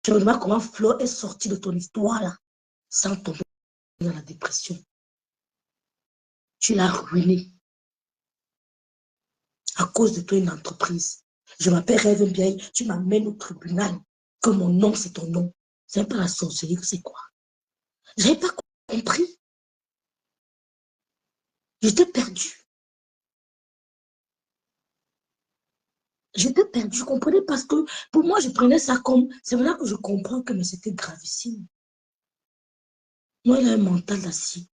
Je me demande comment Flo est sortie de ton histoire là, sans tomber dans la dépression. Tu l'as ruinée. À cause de toi, une entreprise. Je m'appelle Rêve Bien, tu m'amènes au tribunal. Que mon nom, c'est ton nom. C'est pas la sorcellerie, c'est quoi? Je n'avais pas compris. J'étais perdue. J'étais perdue, je ne comprenais pas parce que pour moi, je prenais ça comme... C'est là que je comprends que c'était gravissime. Moi, il a un mental d'acier.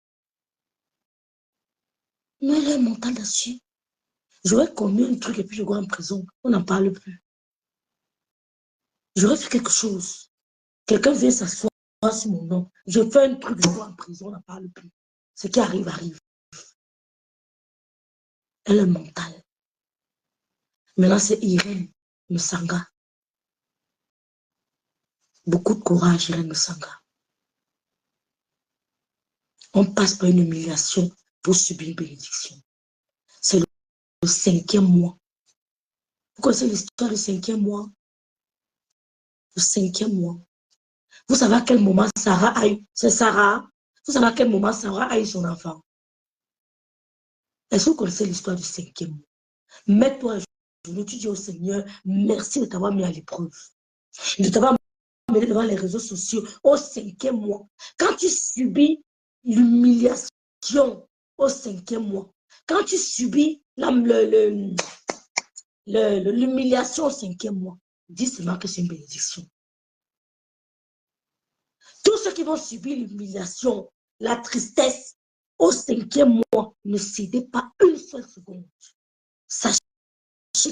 Moi, il a un mental d'acier. J'aurais commis un truc et puis je vais en prison. On n'en parle plus. J'aurais fait quelque chose. Quelqu'un vient s'asseoir sur mon nom. Je fais un truc, je vais en prison, on n'en parle plus. Ce qui arrive, arrive. Elle est mentale. Maintenant, c'est Irène Msanga. Beaucoup de courage, Irène Msanga. On passe par une humiliation pour subir une bénédiction. C'est le 5e mois. Vous connaissez l'histoire du 5e mois? Le 5e mois. Vous savez à quel moment Sarah a eu, c'est Sarah, vous savez à quel moment Sarah a eu son enfant? Est-ce que vous connaissez l'histoire du 5e mois? Mets-toi à genoux, tu dis au Seigneur, merci de t'avoir mis à l'épreuve. De t'avoir mis devant les réseaux sociaux au 5e mois. Quand tu subis l'humiliation au 5e mois, quand tu subis l'humiliation au 5e mois, dis seulement que c'est une bénédiction. Tous ceux qui vont subir l'humiliation, la tristesse au 5e mois, ne cédez pas une seule seconde. Sachez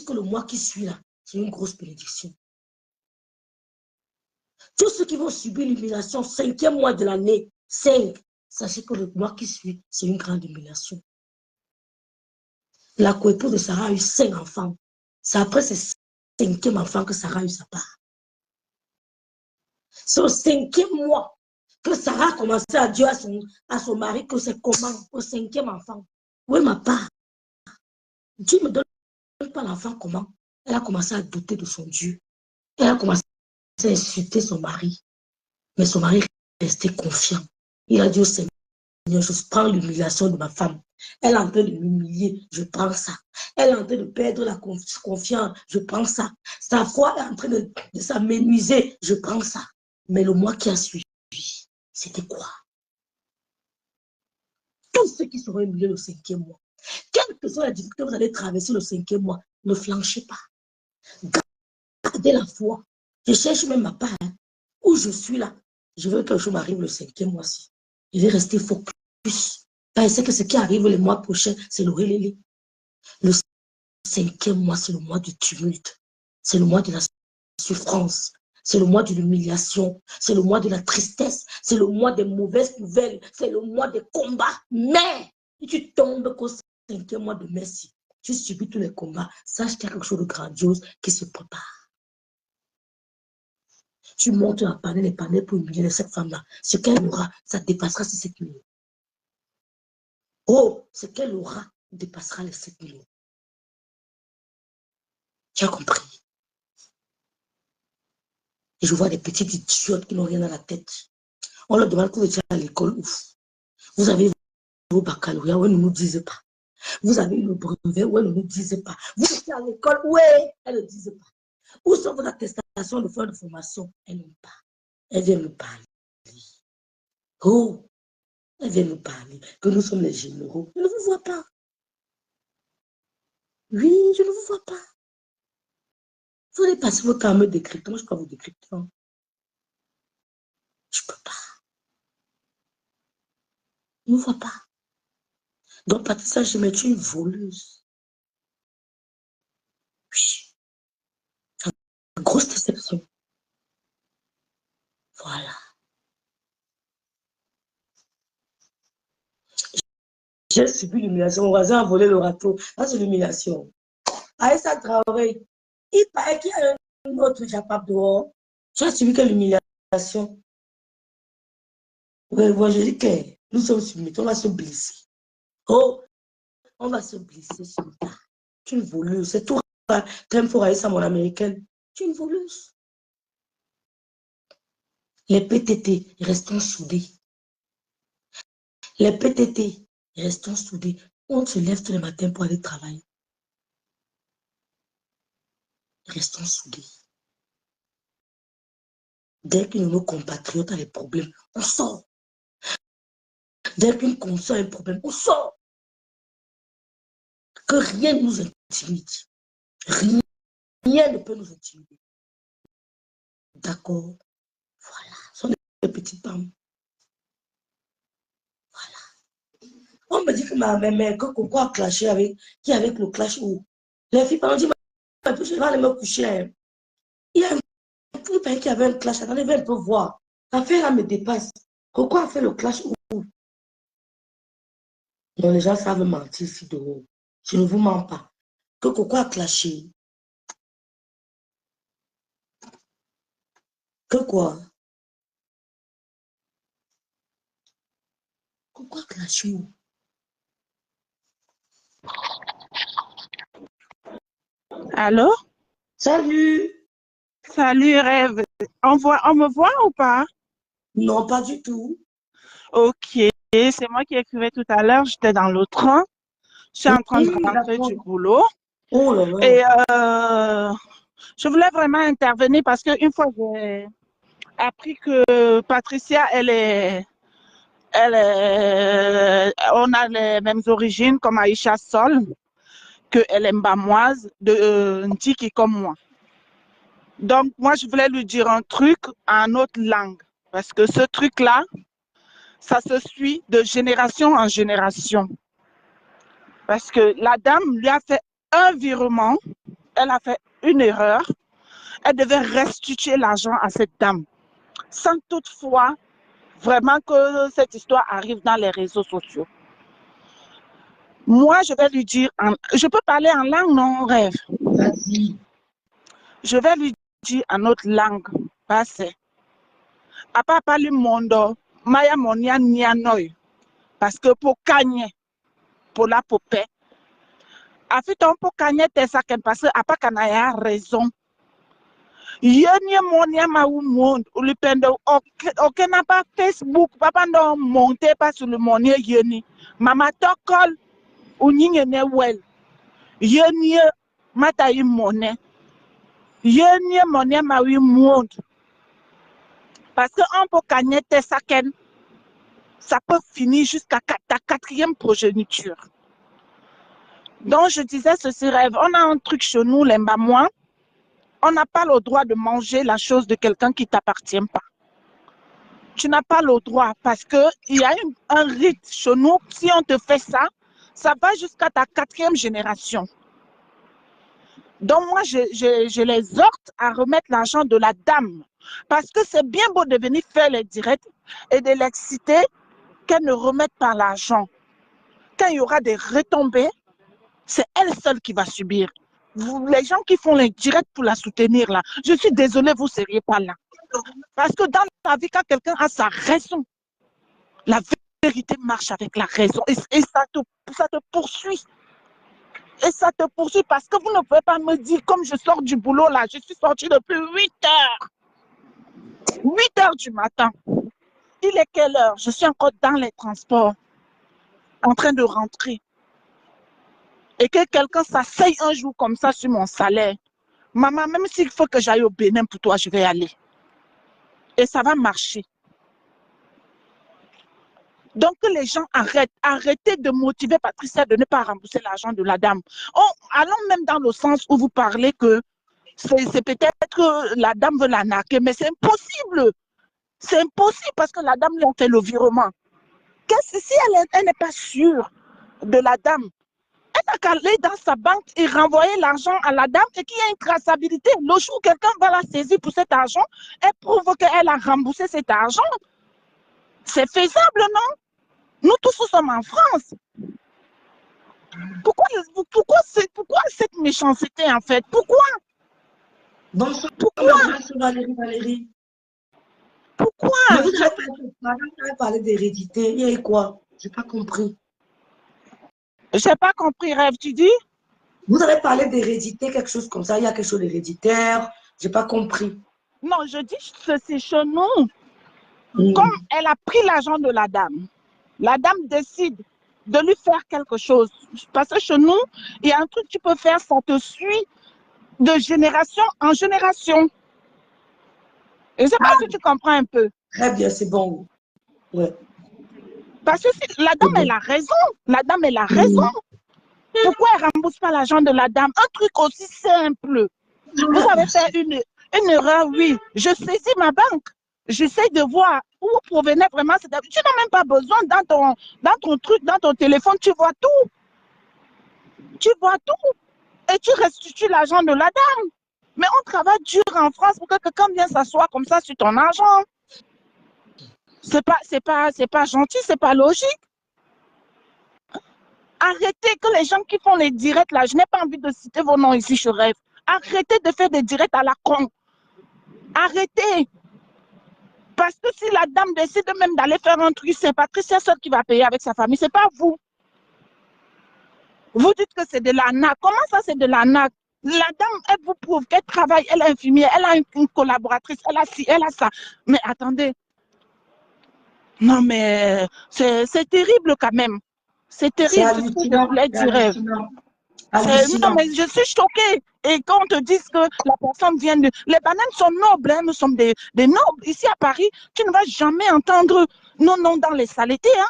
que le mois qui suit là, c'est une grosse bénédiction. Tous ceux qui vont subir l'humiliation, 5e mois de l'année, 5, sachez que le mois qui suit, c'est une grande humiliation. La coépouse de Sarah a eu 5 enfants. C'est après ce 5e enfant que Sarah a eu sa part. C'est au 5e mois que Sarah a commencé à dire à son mari que c'est comment, au 5e enfant. Oui, ma part. Dieu me donne pas l'enfant comment? Elle a commencé à douter de son Dieu. Elle a commencé à insulter son mari. Mais son mari restait confiant. Il a dit au Seigneur, je prends l'humiliation de ma femme. Elle est en train de m'humilier, je prends ça. Elle est en train de perdre la confiance, je prends ça. Sa foi est en train de s'amenuiser, je prends ça. Mais le mois qui a suivi, c'était quoi? Tous ceux qui seront humiliés le 5e mois, quelle que soit la difficulté que vous allez traverser le 5e mois, ne flanchez pas. Gardez la foi. Je cherche même ma part. Hein. Où je suis là, je veux que quelque chose m'arrive le 5e mois-ci. Je vais rester focus. Parce que ce qui arrive le mois prochain, c'est le relais. Le 5e mois, c'est le mois du tumulte. C'est le mois de la souffrance. C'est le mois de l'humiliation. C'est le mois de la tristesse. C'est le mois des mauvaises nouvelles. C'est le mois des combats. Mais, si tu tombes qu'au 5e mois de merci, tu subis tous les combats, sache qu'il y a quelque chose de grandiose qui se prépare. Tu montes la panel, les panels pour humilier cette femme-là. Ce qu'elle aura, ça dépassera ces 7 millions. Oh, ce qu'elle aura dépassera les 7 millions. Tu as compris? Et je vois des petites idiotes qui n'ont rien dans la tête. On leur demande que vous êtes à l'école, ouf. Vous avez vos baccalauréats, où elles ne nous disent pas. Vous avez le brevet, où elles ne nous disent pas. Vous êtes à l'école, où elles ne disent pas. Où sont vos attestations de fin de formation? Elles n'ont pas. Elles viennent nous parler. Oh, elles viennent nous parler que nous sommes les généraux. Je ne vous vois pas. Oui, je ne vous vois pas. Vous allez passer votre temps à me décrypter. Moi, je ne peux pas vous décrypter. Hein. Je ne peux pas. Je ne vous vois pas. Donc, Patricia, je me suis une voleuse. Oui. C'est une grosse déception. Voilà. J'ai subi l'humiliation. Mon voisin a volé le râteau. Ça, c'est l'humiliation. Aïssa Traoré, il paraît qu'il y a un autre Japap dehors. Tu as subi quelle humiliation? Oui, moi, je dis que nous sommes soumis. On va se blesser. Oh, on va se blesser sur ça. Tu es une voleuse. C'est tout. T'aimes pour Aïssa, mon américaine. Tu es une voleuse. Les PTT, restons soudés. Les PTT, restons soudés. On se lève tous les matins pour aller travailler. Restons soudés. Dès qu'une de nos compatriotes a des problèmes, on sort. Dès qu'une consort a un problème, on sort. Que rien ne nous intimide. Rien Rien ne peut nous intimider. D'accord? Voilà. Ce sont des petites femmes. Voilà. On me dit que ma mère, que Coco a clashé avec, qui avec le clash où les filles, pendant dit, je vais aller me coucher. Il y a un truc qui avait un clash. Attendez, je peux voir. L'affaire là me dépasse. Coco a fait le clash où? Non, les gens savent mentir ici dehors. Je ne vous mens pas. Que Coco a clashé. Que quoi? Coco a clashé où? Allô? Salut! Salut, Rêve. On me voit ou pas? Non, pas du tout. Ok, c'est moi qui écrivais tout à l'heure. J'étais dans le train. Je suis en train de rentrer du boulot. Oh là là. Et je voulais vraiment intervenir parce qu'une fois j'ai appris que Patricia, on a les mêmes origines comme Aïcha Sol, qu'elle est mbamoise, de Ndiki comme moi. Donc, moi, je voulais lui dire un truc en autre langue. Parce que ce truc-là, ça se suit de génération en génération. Parce que la dame lui a fait un virement, elle a fait une erreur, elle devait restituer l'argent à cette dame. Sans toutefois vraiment que cette histoire arrive dans les réseaux sociaux. Moi, je vais lui dire, je peux parler en langue, non, Rêve? Vas-y. Je vais lui dire en autre langue, parce à part parler mondo, maya monia nianoy, parce que pour gagner, pour la popée, a fait un peu gagner ça parce que à part qu'on a raison. Yénie monia ma ou monde ou le pendo ok n'a pas Facebook, papa non monter pas sur le monia yénie, mama tokol ou n'y ne wel, yénie mata y monnaie. Yénie monia ma ou monde. Parce qu'on peut gagner ça ça peut finir jusqu'à ta 4e progéniture. Donc, je disais ceci, Rêve, on a un truc chez nous, les Mbamois, on n'a pas le droit de manger la chose de quelqu'un qui ne t'appartient pas. Tu n'as pas le droit parce qu'il y a un rite chez nous, si on te fait ça, ça va jusqu'à ta 4e génération. Donc, moi, je les exhorte à remettre l'argent de la dame parce que c'est bien beau de venir faire les directs et de l'exciter qu'elle ne remette pas l'argent. Quand il y aura des retombées, c'est elle seule qui va subir. Les gens qui font les directs pour la soutenir, là, je suis désolée, vous ne seriez pas là. Parce que dans la vie, quand quelqu'un a sa raison, la vérité marche avec la raison. Et ça te poursuit. Et ça te poursuit parce que vous ne pouvez pas me dire, comme je sors du boulot, là, je suis sortie depuis 8 heures. 8 heures du matin. Il est quelle heure? Je suis encore dans les transports, en train de rentrer. Et que quelqu'un s'asseye un jour comme ça sur mon salaire. Maman, même s'il faut que j'aille au Bénin pour toi, je vais aller. Et ça va marcher. Donc, que les gens arrêtez de motiver Patricia de ne pas rembourser l'argent de la dame. Allons même dans le sens où vous parlez que c'est peut-être que la dame veut l'arnaquer, mais c'est impossible. C'est impossible parce que la dame lui a fait le virement. Si elle n'est pas sûre de la dame, elle n'a qu'à aller dans sa banque et renvoyer l'argent à la dame et qu'il y ait une traçabilité. Le jour où quelqu'un va la saisir pour cet argent, elle prouve qu'elle a remboursé cet argent. C'est faisable, non? Nous tous sommes en France. Pourquoi cette méchanceté, en fait? Pourquoi? Bonsoir, Valérie. Pourquoi? Mais vous avez parlé d'hérédité. Il y a quoi? Je n'ai pas compris. Je n'ai pas compris, Rêve, tu dis? Vous avez parlé d'hérédité, quelque chose comme ça. Il y a quelque chose d'héréditaire. Je n'ai pas compris. Non, je dis que c'est chez nous. Comme elle a pris l'argent de la dame décide de lui faire quelque chose. Parce que chez nous, il y a un truc que tu peux faire, ça te suit de génération en génération. Et je ne sais pas si tu comprends un peu. Très bien, c'est bon. Ouais. Parce que la dame, elle a raison. La dame, elle a raison. Pourquoi elle ne rembourse pas l'argent de la dame? Un truc aussi simple. Vous avez fait une erreur, oui. Je saisis ma banque. J'essaie de voir où provenait vraiment cette... Tu n'as même pas besoin dans ton truc, dans ton téléphone, tu vois tout. Tu vois tout. Et tu restitues l'argent de la dame. Mais on travaille dur en France pour que quelqu'un vienne s'asseoir comme ça sur ton argent. C'est pas gentil, c'est pas logique. Arrêtez que les gens qui font les directs là, je n'ai pas envie de citer vos noms ici, je rêve. Arrêtez de faire des directs à la con. Arrêtez. Parce que si la dame décide même d'aller faire un truc, c'est Patricia seule qui va payer avec sa famille, c'est pas vous. Vous dites que c'est de l'arnaque. Comment ça, c'est de l'arnaque? La dame, elle vous prouve qu'elle travaille, elle est infirmière, elle a une collaboratrice, elle a ci, elle a ça. Mais attendez. Non, mais c'est terrible quand même. C'est terrible, c'est ce que je voulais dire. Non, mais je suis choquée. Et quand on te dit que la personne vient de... Les bananes sont nobles, hein, nous sommes des nobles. Ici à Paris, tu ne vas jamais entendre non, non dans les saletés. Hein.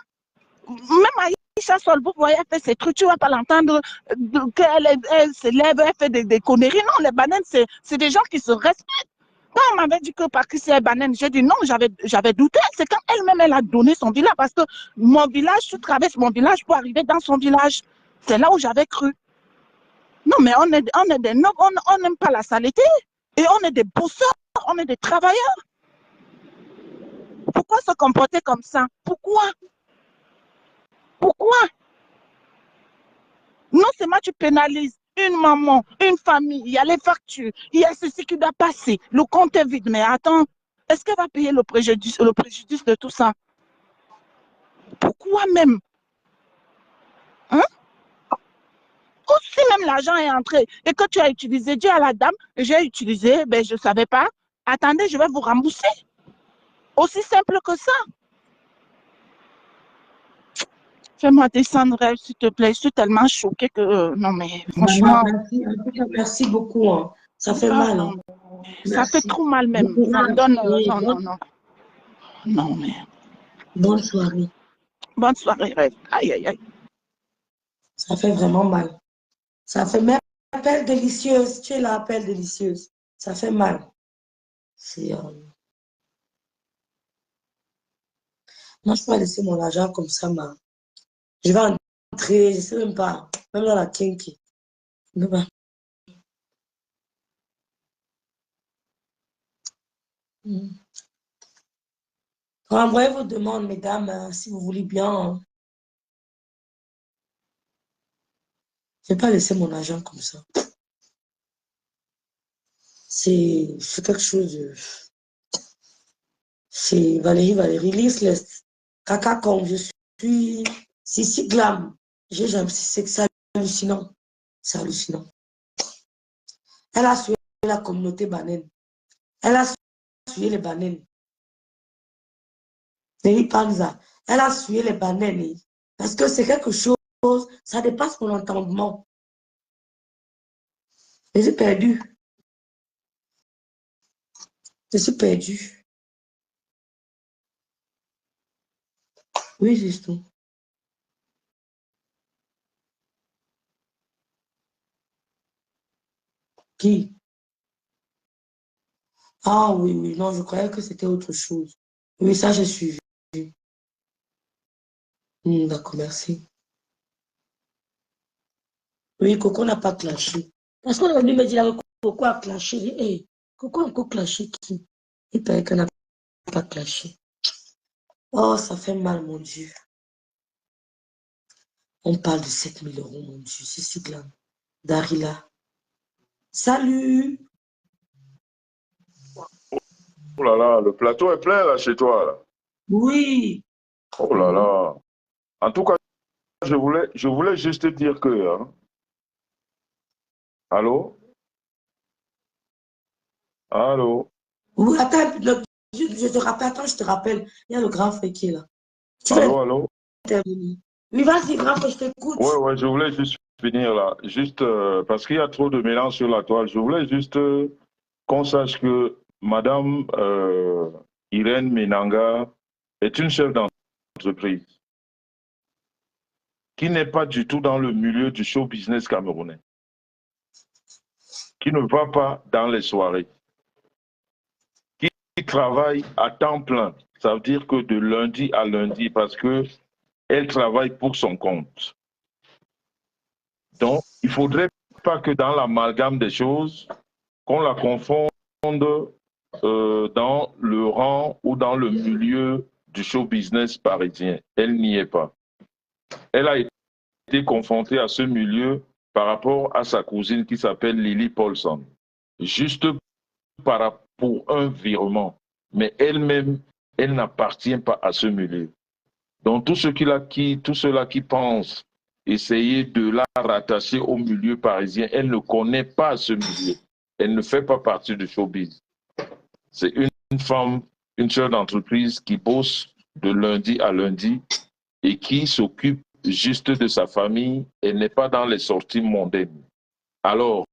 Même Aïcha Sol, vous voyez, elle fait ses trucs, tu ne vas pas l'entendre qu'elle s'élève, elle fait des conneries. Non, les bananes, c'est des gens qui se respectent. Quand on m'avait dit que Patricia est banane, j'ai dit non, j'avais douté. C'est quand elle-même, elle a donné son village. Parce que mon village, tu traverses mon village pour arriver dans son village. C'est là où j'avais cru. Non, mais on est des nobles, on n'aime pas la saleté. Et on est des bosseurs, on est des travailleurs. Pourquoi se comporter comme ça? Pourquoi? Pourquoi? Non seulement tu pénalises une maman, une famille, il y a les factures, il y a ceci qui doit passer, le compte est vide. Mais attends, est-ce qu'elle va payer le préjudice de tout ça? Pourquoi même? Hein? Si même l'argent est entré et que tu as utilisé, dis à la dame, j'ai utilisé, ben je ne savais pas. Attendez, je vais vous rembourser. Aussi simple que ça. Fais-moi descendre, s'il te plaît. Je suis tellement choquée que... non, mais franchement... Merci beaucoup. Hein. Ça fait mal. Hein. Ça fait trop mal même. Ça me donne... non. Non, mais... Bonne soirée. Bonne soirée, rêve. Aïe, aïe, aïe. Ça fait vraiment mal. Ça fait même appel délicieuse. Tu es là, appel délicieuse. Ça fait mal. C'est... Moi, je ne peux pas laisser mon argent comme ça, ma. Je vais entrer, je ne sais même pas. Même dans la kinky. Je ne peux pas. Envoyez vos demandes, mesdames, si vous voulez bien. Je ne vais pas laisser mon argent comme ça. C'est quelque chose de... C'est Valérie, Lisless. Caca comme je suis... C'est si glam. C'est hallucinant. C'est hallucinant. Elle a suivi la communauté banane. Elle a suivi les bananes. Elle a suivi les bananes. Parce que c'est quelque chose, ça dépasse mon entendement. Je suis perdue. Je suis perdue. Oui, justement. Qui? Ah oui, non, je croyais que c'était autre chose. Oui, ça, j'ai suivi. D'accord, merci. Oui, Coco n'a pas clashé. Parce qu'on a venu me dire que Coco a clashé. Hey, Coco a encore clashé qui? Il paraît qu'elle n'a pas clashé. Oh, ça fait mal, mon Dieu. On parle de 7 000 €, mon Dieu. C'est si glam. Darila. Salut. Oh là là, le plateau est plein là chez toi. Là. Oui. Oh là là. En tout cas, je voulais juste te dire que... Hein, allô? Allô? Oui, attends, je te rappelle, attends, je te rappelle. Il y a le grand frère qui est là. Allô? Oui, vas-y, grand frère, je t'écoute. Ouais, je voulais juste finir là. Juste parce qu'il y a trop de mélange sur la toile. Je voulais juste qu'on sache que Madame Irène Menanga est une chef d'entreprise qui n'est pas du tout dans le milieu du show business camerounais. qui ne va pas dans les soirées, qui travaille à temps plein. Ça veut dire que de lundi à lundi, parce qu'elle travaille pour son compte. Donc, il ne faudrait pas que dans l'amalgame des choses, qu'on la confonde dans le rang ou dans le milieu du show business parisien. Elle n'y est pas. Elle a été confrontée à ce milieu par rapport à sa cousine qui s'appelle Lily Paulson. Juste pour un virement. Mais elle-même, elle n'appartient pas à ce milieu. Donc, tous ceux-là qui pensent essayer de la rattacher au milieu parisien, elle ne connaît pas ce milieu. Elle ne fait pas partie du showbiz. C'est une femme, une chef d'entreprise qui bosse de lundi à lundi et qui s'occupe juste de sa famille et n'est pas dans les sorties mondaines. Alors,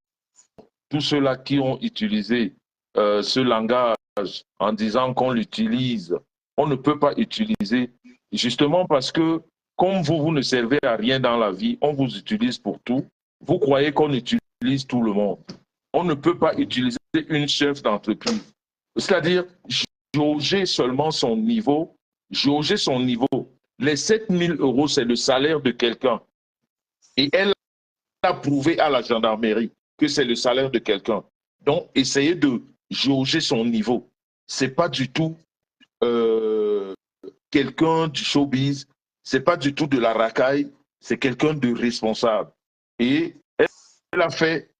tous ceux-là qui ont utilisé ce langage en disant qu'on l'utilise, on ne peut pas utiliser, justement parce que comme vous ne servez à rien dans la vie, on vous utilise pour tout, vous croyez qu'on utilise tout le monde. On ne peut pas utiliser une chef d'entreprise. C'est-à-dire, jauger seulement son niveau, jauger son niveau. Les 7 000 €, c'est le salaire de quelqu'un. Et elle a prouvé à la gendarmerie que c'est le salaire de quelqu'un. Donc, essayez de jauger son niveau. Ce n'est pas du tout quelqu'un du showbiz, ce n'est pas du tout de la racaille, c'est quelqu'un de responsable. Et elle a fait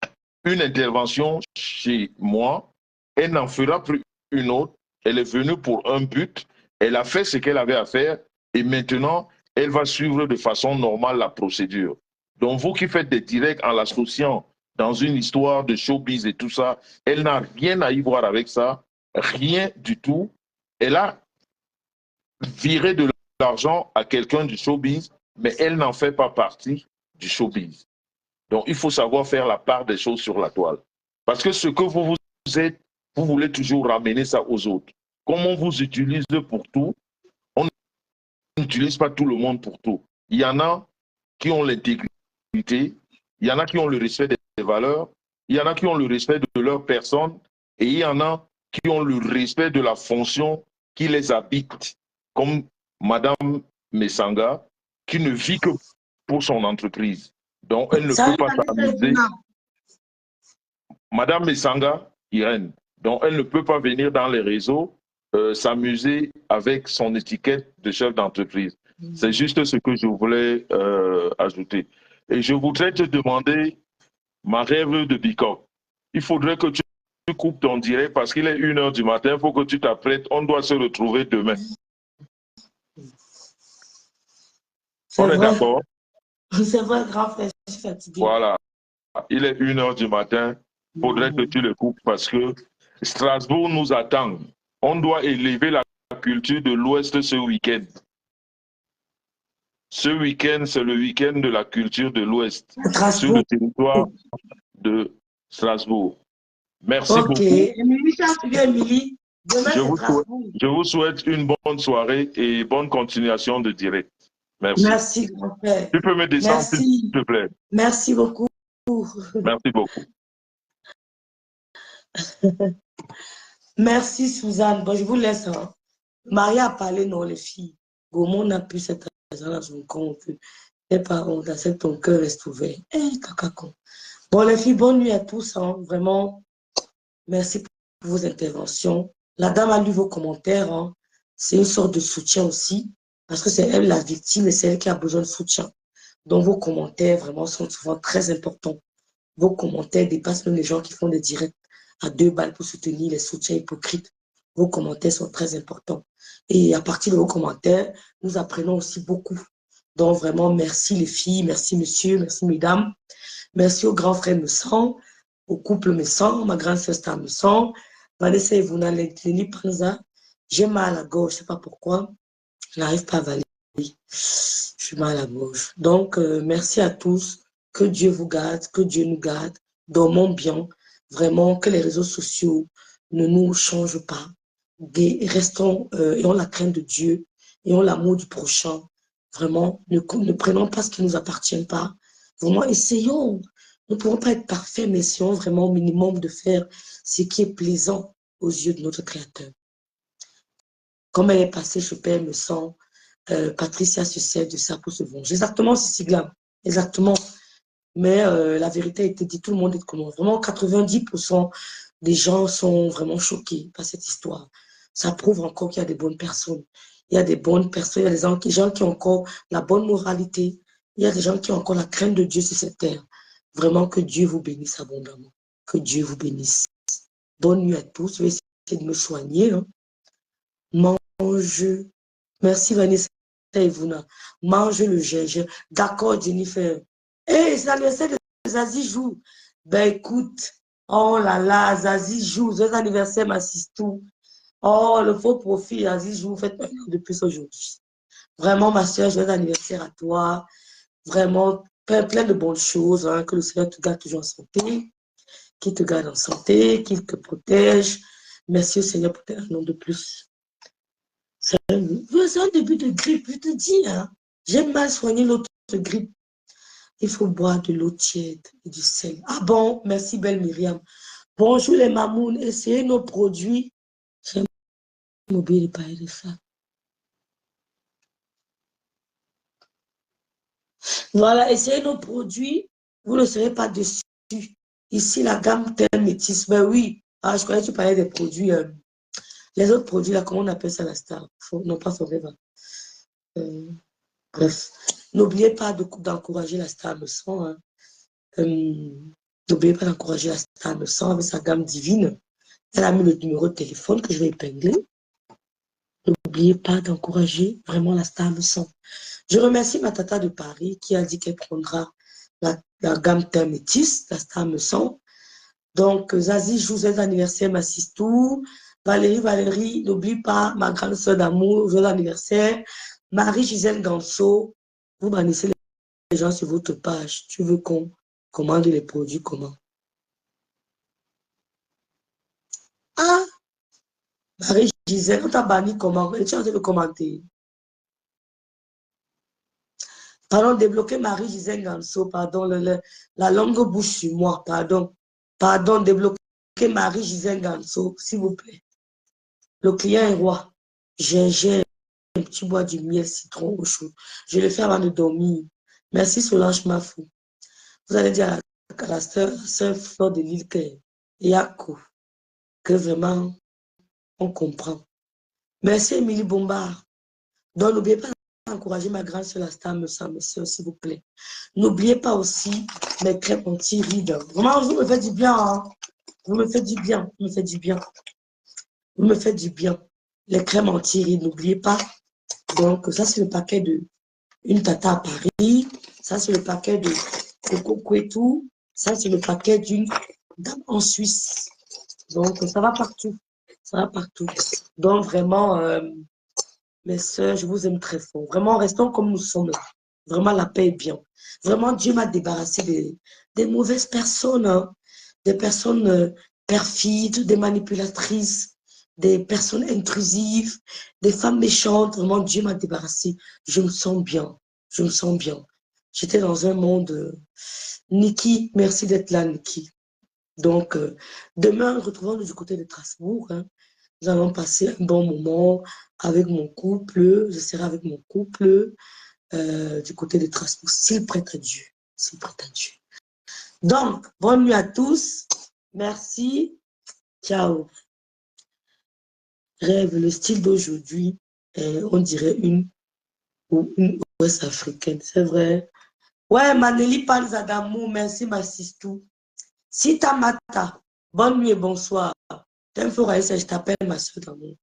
une intervention chez moi, elle n'en fera plus une autre, elle est venue pour un but, elle a fait ce qu'elle avait à faire et maintenant, elle va suivre de façon normale la procédure. Donc, vous qui faites des directs en l'associant dans une histoire de showbiz et tout ça, elle n'a rien à y voir avec ça, rien du tout. Elle a viré de l'argent à quelqu'un du showbiz, mais elle n'en fait pas partie du showbiz. Donc, il faut savoir faire la part des choses sur la toile. Parce que ce que vous êtes, vous voulez toujours ramener ça aux autres. Comme on vous utilise pour tout, on n'utilise pas tout le monde pour tout. Il y en a qui ont l'intégrité, il y en a qui ont le respect des valeurs, il y en a qui ont le respect de leur personne, et il y en a qui ont le respect de la fonction qui les habite, comme Madame Messanga, qui ne vit que pour son entreprise. Donc, elle ne peut pas s'amuser. Madame Messanga, Irène, donc elle ne peut pas venir dans les réseaux s'amuser avec son étiquette de chef d'entreprise. C'est juste ce que je voulais ajouter. Et je voudrais te demander ma rêve de Bicop. Il faudrait que tu coupes ton direct parce qu'il est 1 h du matin. Il faut que tu t'apprêtes. On doit se retrouver demain. On est d'accord? C'est vrai, grand frère, je suis fatigué. Voilà. Il est 1 h du matin. Il faudrait que tu le coupes parce que Strasbourg nous attend. On doit élever la culture de l'Ouest ce week-end. Ce week-end, c'est le week-end de la culture de l'Ouest sur le territoire de Strasbourg. Merci beaucoup. Émilie, demain, je vous souhaite une bonne soirée et bonne continuation de direct. Merci. Merci, grand frère. Tu peux me descendre, s'il te plaît. Merci beaucoup. Merci beaucoup. Merci, Suzanne. Bon, je vous laisse. Hein. Maria a parlé, non, les filles. Gaumont n'a plus cet argent dans son compte. Les parents, ton cœur reste ouvert. Cacacon. Bon, les filles, bonne nuit à tous. Hein. Vraiment, merci pour vos interventions. La dame a lu vos commentaires. Hein. C'est une sorte de soutien aussi. Parce que c'est elle la victime et c'est elle qui a besoin de soutien. Donc, vos commentaires, vraiment, sont souvent très importants. Vos commentaires dépassent même les gens qui font des directs à 2 balles pour soutenir les soutiens hypocrites. Vos commentaires sont très importants. Et à partir de vos commentaires, nous apprenons aussi beaucoup. Donc vraiment, merci les filles, merci messieurs, merci mesdames. Merci au grand frère Messan, au couple Messan, ma grande sœur Messan, Vanessa et Vuna Lentlini Pranza. J'ai mal à la gorge, je ne sais pas pourquoi. Je n'arrive pas à avaler. Je suis mal à la gorge. Donc, merci à tous. Que Dieu vous garde, que Dieu nous garde. Dormons bien. Vraiment, que les réseaux sociaux ne nous changent pas. Restons, ayons la crainte de Dieu, ayons l'amour du prochain. Vraiment, ne prenons pas ce qui ne nous appartient pas. Vraiment, essayons Nous ne pourrons pas être parfaits, mais essayons vraiment au minimum de faire ce qui est plaisant aux yeux de notre Créateur. Comme elle est passée, je perds le sang, Patricia se sert de ça pour se venger. Exactement, Cécilia, exactement. Mais la vérité a été dite, tout le monde est comment. Vraiment, 90% des gens sont vraiment choqués par cette histoire. Ça prouve encore qu'il y a des bonnes personnes. Il y a des bonnes personnes, il y a des gens qui ont encore la bonne moralité. Il y a des gens qui ont encore la crainte de Dieu sur cette terre. Vraiment, que Dieu vous bénisse abondamment. Que Dieu vous bénisse. Bonne nuit à tous. Je vais essayer de me soigner. Hein. Mange. Merci Vanessa et Vuna. Mange le gingembre. D'accord, Jennifer. Hey, c'est l'anniversaire de Zazie joue. Ben écoute, oh là là, Zazie joue. Joyeux anniversaire, ma Sistou. Oh, le faux profil, Zazie joue. Faites depuis aujourd'hui. Vraiment, ma soeur, joyeux anniversaire à toi. Vraiment, plein de bonnes choses. Hein, que le Seigneur te garde toujours en santé. Qu'il te garde en santé, qu'il te protège. Merci au Seigneur pour un nom de plus. C'est un début de grippe, je te dis. Hein. J'ai mal soigné l'autre grippe. Il faut boire de l'eau tiède et du sel. Ah bon, merci belle Myriam. Bonjour les mamounes, essayez nos produits. J'ai oublié de parler de ça. Voilà, essayez nos produits. Vous ne serez pas déçus. Ici, la gamme Terre Métis. Ben oui, ah, je croyais que tu parlais des produits. Les autres produits, là, comment on appelle ça la star? Non, pas Forever. Bref, n'oubliez pas d'encourager la star me sang. Hein. N'oubliez pas d'encourager la star me sang avec sa gamme divine. Elle a mis le numéro de téléphone que je vais épingler. N'oubliez pas d'encourager vraiment la star me sang. Je remercie ma tata de Paris qui a dit qu'elle prendra la gamme Terre Métis, la star me sang. Donc, Zazie, joyeux anniversaire, ma Sistou. Valérie, n'oublie pas ma grande soeur d'amour, joyeux anniversaire. Marie-Gisèle Ganso, vous bannissez les gens sur votre page. Tu veux qu'on commande les produits comment? Ah, Marie-Gisèle, on t'a banni comment? Tu es en train de commenter. Pardon, débloquer Marie-Gisèle Ganso, pardon, la langue bouche sur moi, pardon. Pardon, débloquer Marie-Gisèle Ganso, s'il vous plaît. Le client est roi. J'ai un petit bois du miel citron au chaud. Je le fais avant de dormir. Merci Solange Mafou. Vous allez dire à la sœur Fleur de l'île que vraiment on comprend. Merci Émilie Bombard. Donc n'oubliez pas d'encourager ma grande sœur la star me semble, mes sœurs, s'il vous plaît. N'oubliez pas aussi mes crêpes anti-rides. Vraiment, vous me faites du bien. Hein? Vous me faites du bien. Vous me faites du bien. Vous me faites du bien. Les crèmes anti-rides, n'oubliez pas. Donc, ça, c'est le paquet de une tata à Paris. Ça, c'est le paquet de Coco Kouetou. Ça, c'est le paquet d'une dame en Suisse. Donc, ça va partout. Ça va partout. Donc, vraiment, mes soeurs, je vous aime très fort. Vraiment, restons comme nous sommes là. Vraiment, la paix est bien. Vraiment, Dieu m'a débarrassé des mauvaises personnes. Hein. Des personnes perfides, des manipulatrices, des personnes intrusives, des femmes méchantes. Vraiment, Dieu m'a débarrassé. Je me sens bien. Je me sens bien. J'étais dans un monde... Niki, merci d'être là, Niki. Donc, demain, retrouvons-nous du côté de Strasbourg. Hein. Nous allons passer un bon moment avec mon couple. Je serai avec mon couple du côté de Strasbourg, s'il prête à Dieu. S'il prête à Dieu. Donc, bonne nuit à tous. Merci. Ciao. Rêve, le style d'aujourd'hui, on dirait une ouest africaine. C'est vrai. Ouais, Maneli Panzadamou, merci ma Sistou. Sita Mata, bonne nuit et bonsoir. T'aimes Foraïsa, je t'appelle ma soeur d'amour.